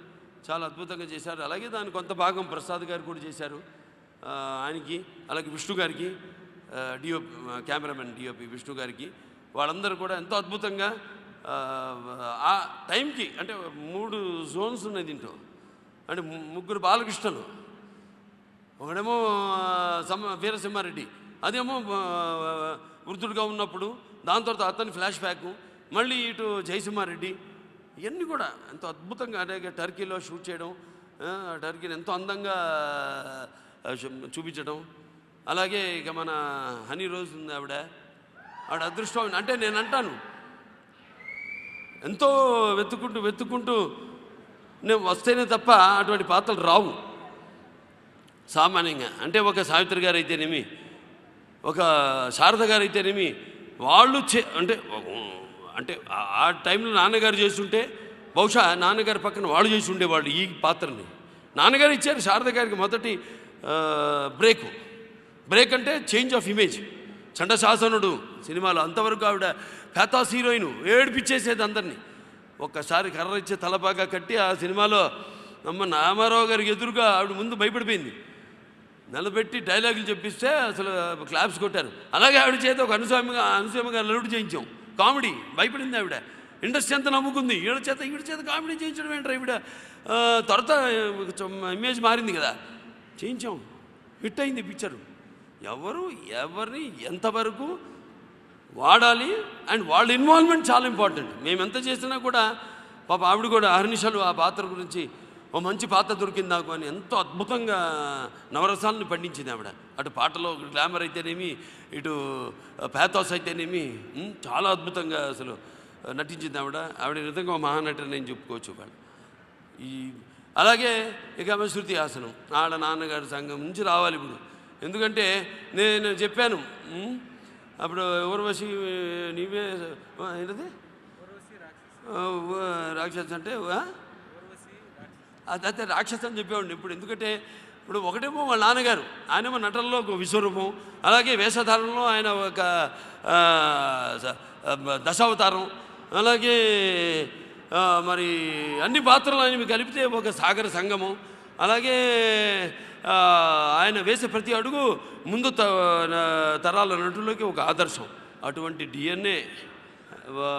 చాలా అద్భుతంగా చేశారు. అలాగే దాని కొంత భాగం ప్రసాద్ గారు కూడా చేశారు ఆయనకి. అలాగే విష్ణు గారికి డిఓపి కెమెరామెన్ డిఓపి విష్ణు గారికి, వాళ్ళందరూ కూడా ఎంతో అద్భుతంగా ఆ టైంకి. అంటే 3 జోన్స్ ఉన్నాయి దీంట్లో. అంటే 3 బాలకృష్ణలు, ఒకడేమో వీరసింహారెడ్డి, అదేమో వృద్ధుడిగా ఉన్నప్పుడు, దాని తర్వాత అతని ఫ్లాష్ బ్యాక్, మళ్ళీ ఇటు జయసింహారెడ్డి, ఇవన్నీ కూడా ఎంతో అద్భుతంగా. అంటే టర్కీలో షూట్ చేయడం, టర్కీని ఎంతో అందంగా చూపించడం. అలాగే ఇక మన హనీ రోజ్ ఉంది, ఆవిడ అదృష్టం. అంటే నేను అంటాను, ఎంతో వెతుక్కుంటూ నేను వస్తేనే తప్ప అటువంటి పాత్రలు రావు సామాన్యంగా. అంటే ఒక సావిత్రి గారు అయితేనేమి, ఒక శారద గారు అయితేనేమి, వాళ్ళు అంటే ఆ టైంలో నాన్నగారు చేస్తుంటే బహుశా నాన్నగారి పక్కన వాళ్ళు చేసి ఉండేవాళ్ళు ఈ పాత్రని. నాన్నగారు ఇచ్చారు శారద గారికి మొదటి బ్రేక్ అంటే చేంజ్ ఆఫ్ ఇమేజ్. చండశాసనుడు సినిమాలో అంతవరకు ఆవిడ పేతాస్ హీరోయిన్, ఏడిపించేసేది అందరినీ. ఒక్కసారి కర్ర ఇచ్చే తలపాగా కట్టి ఆ సినిమాలో రామారావు గారికి ఎదురుగా ఆవిడ ముందు భయపడిపోయింది. నిలబెట్టి డైలాగులు చెప్పిస్తే అసలు క్లాప్స్ కొట్టారు. అలాగే ఆవిడ చేత ఒక అనుసూయగా నలుడు చేయించాం. కామెడీ భయపడింది ఆవిడ. ఇండస్ట్రీ అంతా నమ్ముకుంది. ఈవిడ చేత కామెడీ చేయించడం ఏంటారు ఈవిడ. తర్వాత ఇమేజ్ మారింది కదా, చేయించాం. హిట్ అయింది పిక్చరు. ఎవరిని ఎంతవరకు వాడాలి అండ్ వాళ్ళ ఇన్వాల్వ్మెంట్ చాలా ఇంపార్టెంట్. మేము ఎంత చేసినా కూడా పాప ఆవిడ కూడా అహర్నిశలు ఆ పాత్ర గురించి ఓ మంచి పాత్ర దొరికింది నాకు అని ఎంతో అద్భుతంగా నవరసాలను పండించింది ఆవిడ. అటు పాటలో గ్లామర్ అయితేనేమి, ఇటు ప్యాథోస్ అయితేనేమి చాలా అద్భుతంగా అసలు నటించింది ఆవిడ నిజంగా మహానటి నేను చెప్పుకోవచ్చు. అలాగే ఇక శృతి హాసనం, ఆడ నాన్నగారి సంఘం నుంచి రావాలి ఇప్పుడు. ఎందుకంటే నేను చెప్పాను అప్పుడు ఊర్వశి నీవే ఏంటది రాక్షస్ అంటే అదే రాక్షస్ అని చెప్పేవాడిని ఇప్పుడు. ఎందుకంటే ఇప్పుడు ఒకటేమో వాళ్ళ నాన్నగారు, ఆయనేమో నటనలో ఒక విశ్వరూపం, అలాగే వేషధారణలో ఆయన ఒక దశావతారం, అలాగే మరి అన్ని పాత్రలు ఆయన కలిపితే ఒక సాగర సంగమం. అలాగే ఆయన వేసే ప్రతి అడుగు ముందు తరాల నటులకి ఒక ఆదర్శం. అటువంటి డిఎన్ఏ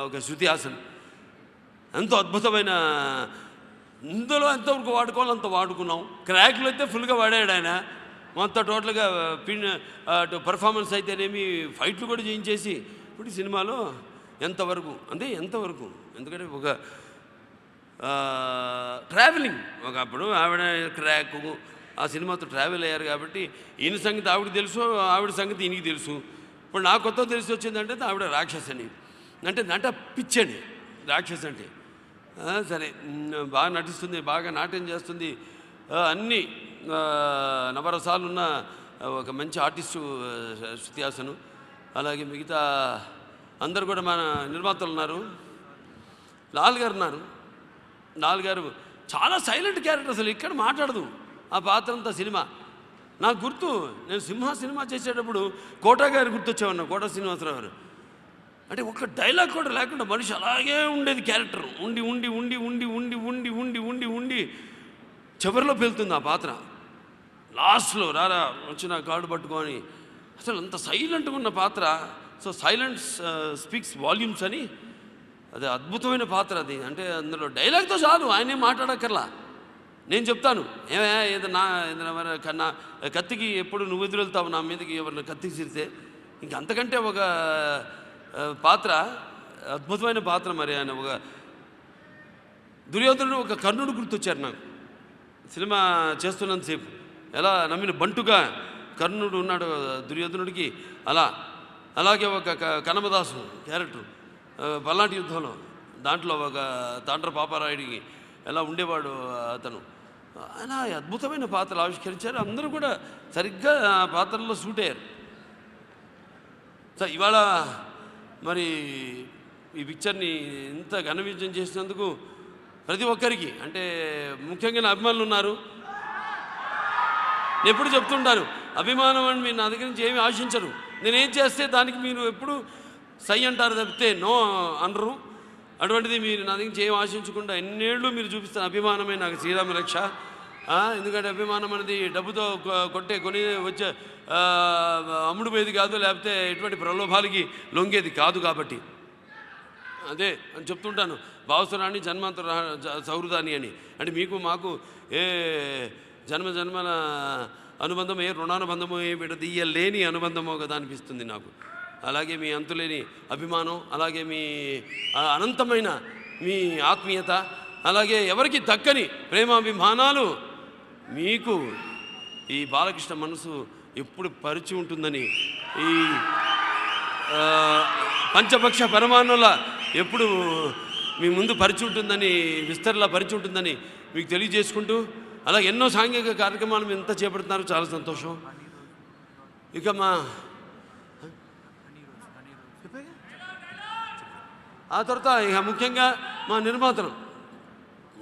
ఒక శృతి హాసన్ ఎంతో అద్భుతమైన. ఇందులో ఎంతవరకు వాడుకోవాలో అంత వాడుకున్నాం. క్రాక్లు అయితే ఫుల్గా వాడాడు ఆయన. మొత్తం టోటల్గా అటు పర్ఫార్మెన్స్ అయితేనేమి, ఫైట్లు కూడా చేయించేసి ఇప్పుడు సినిమాలో ఎంతవరకు ఎందుకంటే ఒక ట్రావెలింగ్ ఒకప్పుడు ఆవిడ క్రాకు ఆ సినిమాతో ట్రావెల్ అయ్యారు కాబట్టి ఈయన సంగతి ఆవిడ తెలుసు, ఆవిడ సంగతి ఈయనకి తెలుసు. ఇప్పుడు నాకు కొత్త తెలిసి వచ్చిందంటే ఆవిడ రాక్షస్ అని, అంటే నట పిచ్చండి రాక్షస్ అంటే. సరే బాగా నటిస్తుంది, బాగా నాట్యం చేస్తుంది, అన్ని నవరసాలు ఉన్న ఒక మంచి ఆర్టిస్టు శృతి హాసన్. అలాగే మిగతా అందరు కూడా మన నిర్మాతలు ఉన్నారు. లాల్ గారు చాలా సైలెంట్ క్యారెక్టర్, అసలు ఇక్కడ మాట్లాడదు ఆ పాత్ర అంతా. సినిమా నాకు గుర్తు, నేను సినిమా చేసేటప్పుడు కోటా గారు గుర్తొచ్చేవాడినా, కోటా శ్రీనివాసరావు గారు. అంటే ఒక్క డైలాగ్ కూడా లేకుండా మనిషి అలాగే ఉండేది క్యారెక్టర్. ఉండి ఉండి ఉండి ఉండి ఉండి ఉండి ఉండి ఉండి ఉండి చివరిలో పెళ్తుంది ఆ పాత్ర. లాస్ట్లో రారా వచ్చిన కార్డు పట్టుకొని అసలు అంత సైలెంట్గా ఉన్న పాత్ర. సో సైలెన్స్ స్పీక్స్ వాల్యూమ్స్ అని, అది అద్భుతమైన పాత్ర అది. అంటే అందులో డైలాగ్తో చాలు, ఆయనే మాట్లాడక్కర్లా. నేను చెప్తాను ఏదన్నా కన్నా కత్తికి ఎప్పుడు నువ్వు ఎదురెళ్తావు నా మీదకి ఎవరిని కత్తికి సిరితే, ఇంక అంతకంటే ఒక పాత్ర, అద్భుతమైన పాత్ర. మరి ఆయన ఒక దుర్యోధనుడు, ఒక కర్ణుడు గుర్తొచ్చారు నాకు సినిమా చేస్తున్నంతసేపు. ఎలా నమ్మిన బంటుగా కర్ణుడు ఉన్నాడు దుర్యోధనుడికి, అలాగే ఒక కనమదాసు క్యారెక్టర్ పల్నాటి యుద్ధంలో, దాంట్లో ఒక తాండ్ర పాపారాయుడికి ఎలా ఉండేవాడు అతను. ఆయన అద్భుతమైన పాత్రలు ఆవిష్కరించారు. అందరూ కూడా సరిగ్గా ఆ పాత్రల్లో సూట్ అయ్యారు. సో ఇవాళ మరి ఈ పిక్చర్ని ఇంత ఘన విజయం చేసినందుకు ప్రతి ఒక్కరికి, అంటే ముఖ్యంగా నా అభిమానులు ఉన్నారు. నేను ఎప్పుడు చెప్తుంటాను, అభిమానం అని మీరు నా దగ్గర నుంచి ఏమీ ఆశించరు. నేనేం చేస్తే దానికి మీరు ఎప్పుడు సై అంటారు తప్పితే నో అనరు. అటువంటిది మీరు నా దగ్గర నుంచి ఏం ఆశించకుండా ఎన్నేళ్ళు మీరు చూపిస్తున్న అభిమానమే నాకు శ్రీరామ రక్ష. ఎందుకంటే అభిమానం అనేది డబ్బుతో కొని వచ్చే అమ్ముడు పోయేది కాదు, లేకపోతే ఎటువంటి ప్రలోభాలకి లొంగేది కాదు. కాబట్టి అదే అని చెప్తుంటాను, భావస్వరాన్ని జన్మాంతర సౌహృదాన్ని అని. అంటే మీకు మాకు ఏ జన్మల అనుబంధం, ఏ రుణానుబంధమో, ఏ విడదీయలేని అనుబంధమో కదా అనిపిస్తుంది నాకు. అలాగే మీ అంతులేని అభిమానం, అలాగే మీ అనంతమైన మీ ఆత్మీయత, అలాగే ఎవరికి దక్కని ప్రేమాభిమానాలు మీకు ఈ బాలకృష్ణ మనసు ఎప్పుడు పరిచి ఉంటుందని, ఈ పంచపక్ష పరమాణుల ఎప్పుడు మీ ముందు పరిచి ఉంటుందని, విస్తరలా పరిచి ఉంటుందని మీకు తెలియజేసుకుంటూ, అలాగే ఎన్నో సాంఘిక కార్యక్రమాలు మీరు ఎంత చేపడుతున్నారు, చాలా సంతోషం. ఇక ఆ తర్వాత ఇక ముఖ్యంగా మా నిర్మాతలు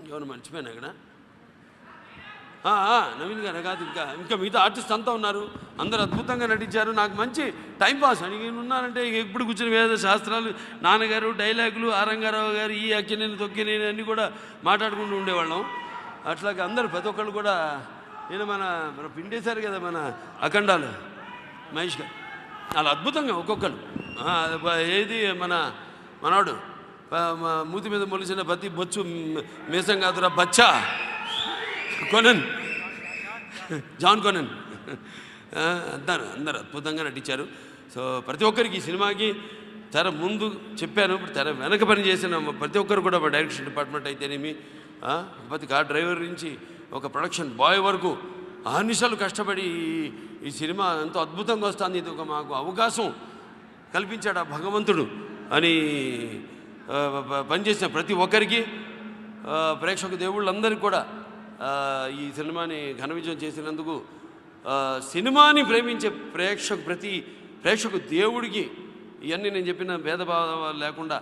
ఎవరు మర్చిపోయాను అక్కడ, నవీన్ గారు కాదు, ఇంకా మిగతా ఆర్టిస్ట్ అంతా ఉన్నారు. అందరూ అద్భుతంగా నటించారు. నాకు మంచి టైంపాస్ అని ఉన్నారంటే ఎప్పుడు కూర్చుని వేద శాస్త్రాలు, నాన్నగారు డైలాగులు, ఆరంగారావు గారు ఈ అక్కినేని తొక్కినేని అన్నీ కూడా మాట్లాడుకుంటూ ఉండేవాళ్ళం. అట్లాగే అందరూ ప్రతి ఒక్కళ్ళు కూడా నేను మన పిండేశారు కదా మన అఖండాలు మహేష్ గారు, అలా అద్భుతంగా ఒక్కొక్కరు. ఏది మనవాడు మూతి మీద మొలిచిన బతి బొచ్చు మీసం కాదురా బచ్చా కొనన్, జాన్ కొనన్, అందరు అద్భుతంగా నటించారు. సో ప్రతి ఒక్కరికి ఈ సినిమాకి తెర ముందు చెప్పాను, ఇప్పుడు తెర వెనక పని చేసిన ప్రతి ఒక్కరు కూడా డైరెక్షన్ డిపార్ట్మెంట్ అయితేనేమి, ప్రతి కార్ డ్రైవర్ నుంచి ఒక ప్రొడక్షన్ బాయ్ వరకు అహర్నిశలు కష్టపడి ఈ సినిమా ఎంతో అద్భుతంగా వస్తుంది. ఇది ఒక మాకు అవకాశం కల్పించాడు ఆ భగవంతుడు అని పనిచేసిన ప్రతి ఒక్కరికి, ప్రేక్షక దేవుళ్ళందరికీ కూడా ఈ సినిమాని ఘన విజయం చేసినందుకు, సినిమాని ప్రేమించే ప్రతి ప్రేక్షకు దేవుడికి ఇవన్నీ నేను చెప్పిన భేదభావాలు లేకుండా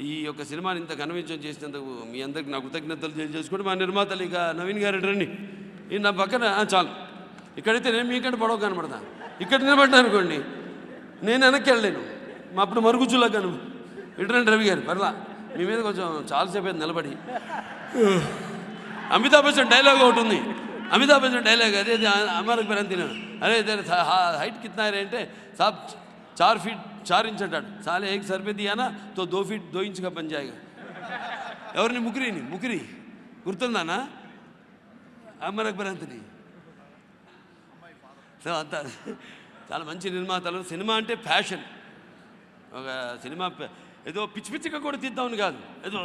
ఈ యొక్క సినిమాని ఇంత ఘన విజయం చేసినందుకు మీ అందరికీ నా కృతజ్ఞతలు తెలియజేసుకుంటే, మా నిర్మాతలు ఇక నవీన్ గారు రండి, ఈ నా పక్కన చాలు. ఇక్కడైతే నేను మీకంటే పొడవ కనబడతా, ఇక్కడ నిలబడ్డా అనుకోండి నేను వెనక్కి వెళ్ళలేను, మా అప్పుడు మరుగుజ్జులా కాను. ఇటరండి రవి గారు పర్లా, మీ మీద కొంచెం చాలాసేపు అయితే నిలబడి. అమితాబ్ బచ్చన్ డైలాగ్ ఒకటి ఉంది, అమితాబ్ బచ్చన్ డైలాగ్ అదే అమర్ అక్బర్ అని తిన్నాను. అరే హైట్ కిतना है అంటే साहब 4 फीट 4 इंच అంటాడు. साले एक सर पे दिया ना तो 2 फीट 2 इंच का बन जाएगा. ఎవరిని ముకిరి గుర్తుందానా అమర్ అక్బర్ అంతని. సో అంత చాలా మంచి నిర్మాతలు. సినిమా అంటే ప్యాషన్. ఒక సినిమా ఏదో పిచ్చి పిచ్చిగా కూడా తీద్దామని కాదు, ఏదో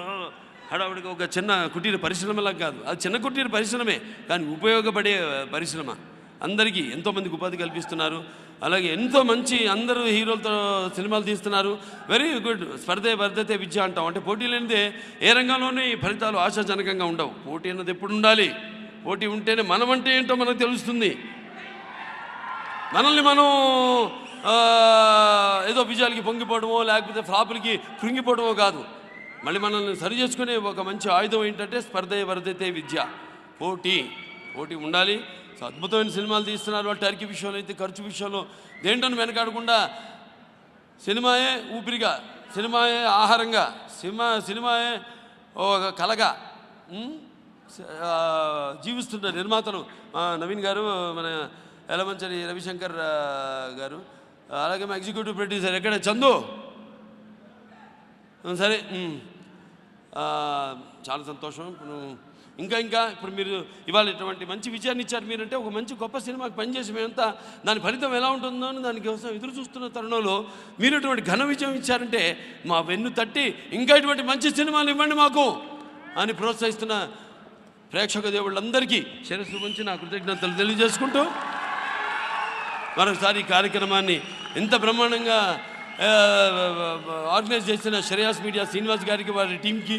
హడావుడిగా ఒక చిన్న కుటీర పరిశ్రమలాగా కాదు, అది చిన్న కుటీర పరిశ్రమే కానీ ఉపయోగపడే పరిశ్రమ. అందరికీ ఎంతోమందికి ఉపాధి కల్పిస్తున్నారు. అలాగే ఎంతో మంచి అందరూ హీరోలతో సినిమాలు తీస్తున్నారు. Very good. స్పర్ధే వర్ధతే విద్య అంటాం. అంటే పోటీ లేనిదే ఏ రంగంలోనే ఈ ఫలితాలు ఆశాజనకంగా ఉండవు. పోటీ అన్నది ఎప్పుడు ఉండాలి. పోటీ ఉంటేనే మనం అంటే ఏంటో మనకు తెలుస్తుంది. మనల్ని మనం ఏదో విజయాలకి పొంగిపోవడమో లేకపోతే ఫ్లాపులకి కృంగిపోవడమో కాదు, మళ్ళీ మనల్ని సరి చేసుకునే ఒక మంచి ఆయుధం ఏంటంటే స్పర్ధే వర్ధతే విద్య. పోటీ ఉండాలి. సో అద్భుతమైన సినిమాలు తీస్తున్నారు. వాళ్ళు టర్కీ విషయంలో అయితే ఖర్చు విషయంలో దేంటని వెనకాడకుండా సినిమాయే ఊపిరిగా, సినిమాయే ఆహారంగా, సినిమాయే ఒక కళగా జీవిస్తున్న నిర్మాతలు నవీన్ గారు, మన ఎలమంచరి రవిశంకర్ గారు, అలాగే మా ఎగ్జిక్యూటివ్ ప్రొడ్యూసర్ ఎక్కడ చందు. సరే చాలా సంతోషం. ఇంకా ఇప్పుడు మీరు ఇవాళ ఇటువంటి మంచి విజయాన్ని ఇచ్చారు. మీరంటే ఒక మంచి గొప్ప సినిమాకి పనిచేసి మేమంతా దాని ఫలితం ఎలా ఉంటుందో అని దానికోసం ఎదురు చూస్తున్న తరుణంలో మీరు ఇటువంటి ఘన విజయం ఇచ్చారంటే మా వెన్ను తట్టి ఇంకా ఇటువంటి మంచి సినిమాలు ఇవ్వండి మాకు అని ప్రోత్సహిస్తున్న ప్రేక్షక దేవుళ్ళందరికీ శిరస్సు ఉంచి నా కృతజ్ఞతలు తెలియజేసుకుంటూ మరొకసారి ఈ కార్యక్రమాన్ని ఇంత బ్రహ్మాండంగా ఆర్గనైజ్ చేసిన శ్రేయాస్ మీడియా శ్రీనివాస్ గారికి, వారి టీంకి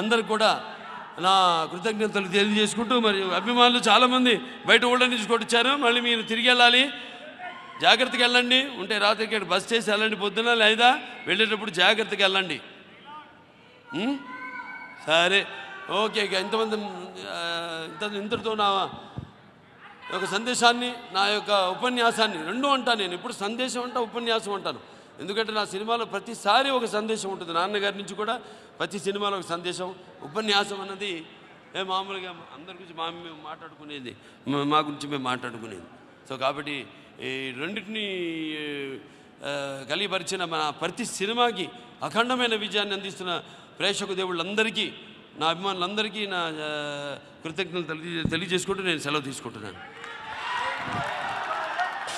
అందరికి కూడా నా కృతజ్ఞతలు తెలియజేసుకుంటూ, మరి అభిమానులు చాలామంది బయట ఊళ్ళ నుంచి కొట్టించారు. మళ్ళీ మీరు తిరిగి వెళ్ళాలి, జాగ్రత్తగా వెళ్ళండి. ఉంటే రాత్రికి బస్ చేసి వెళ్ళండి పొద్దున, లేదా వెళ్ళేటప్పుడు జాగ్రత్తగా వెళ్ళండి. సరే ఓకే, ఇక ఇంతమంది ఇంతటితో నా యొక్క సందేశాన్ని, నా యొక్క ఉపన్యాసాన్ని రెండూ అంటాను. నేను ఇప్పుడు సందేశం అంటా, ఉపన్యాసం అంటాను. ఎందుకంటే నా సినిమాలో ప్రతిసారి ఒక సందేశం ఉంటుంది. నాన్నగారి నుంచి కూడా ప్రతి సినిమాలో ఒక సందేశం. ఉపన్యాసం అన్నది మామూలుగా అందరి గురించి మేము మాట్లాడుకునేది, మా గురించి మేము మాట్లాడుకునేది. సో కాబట్టి ఈ రెండింటినీ కలిపరిచిన మన ప్రతి సినిమాకి అఖండమైన విజయాన్ని అందిస్తున్న ప్రేక్షక దేవుళ్ళందరికీ, నా అభిమానులందరికీ నా కృతజ్ఞతలు తెలియజేసుకుంటూ నేను సెలవు తీసుకుంటున్నాను.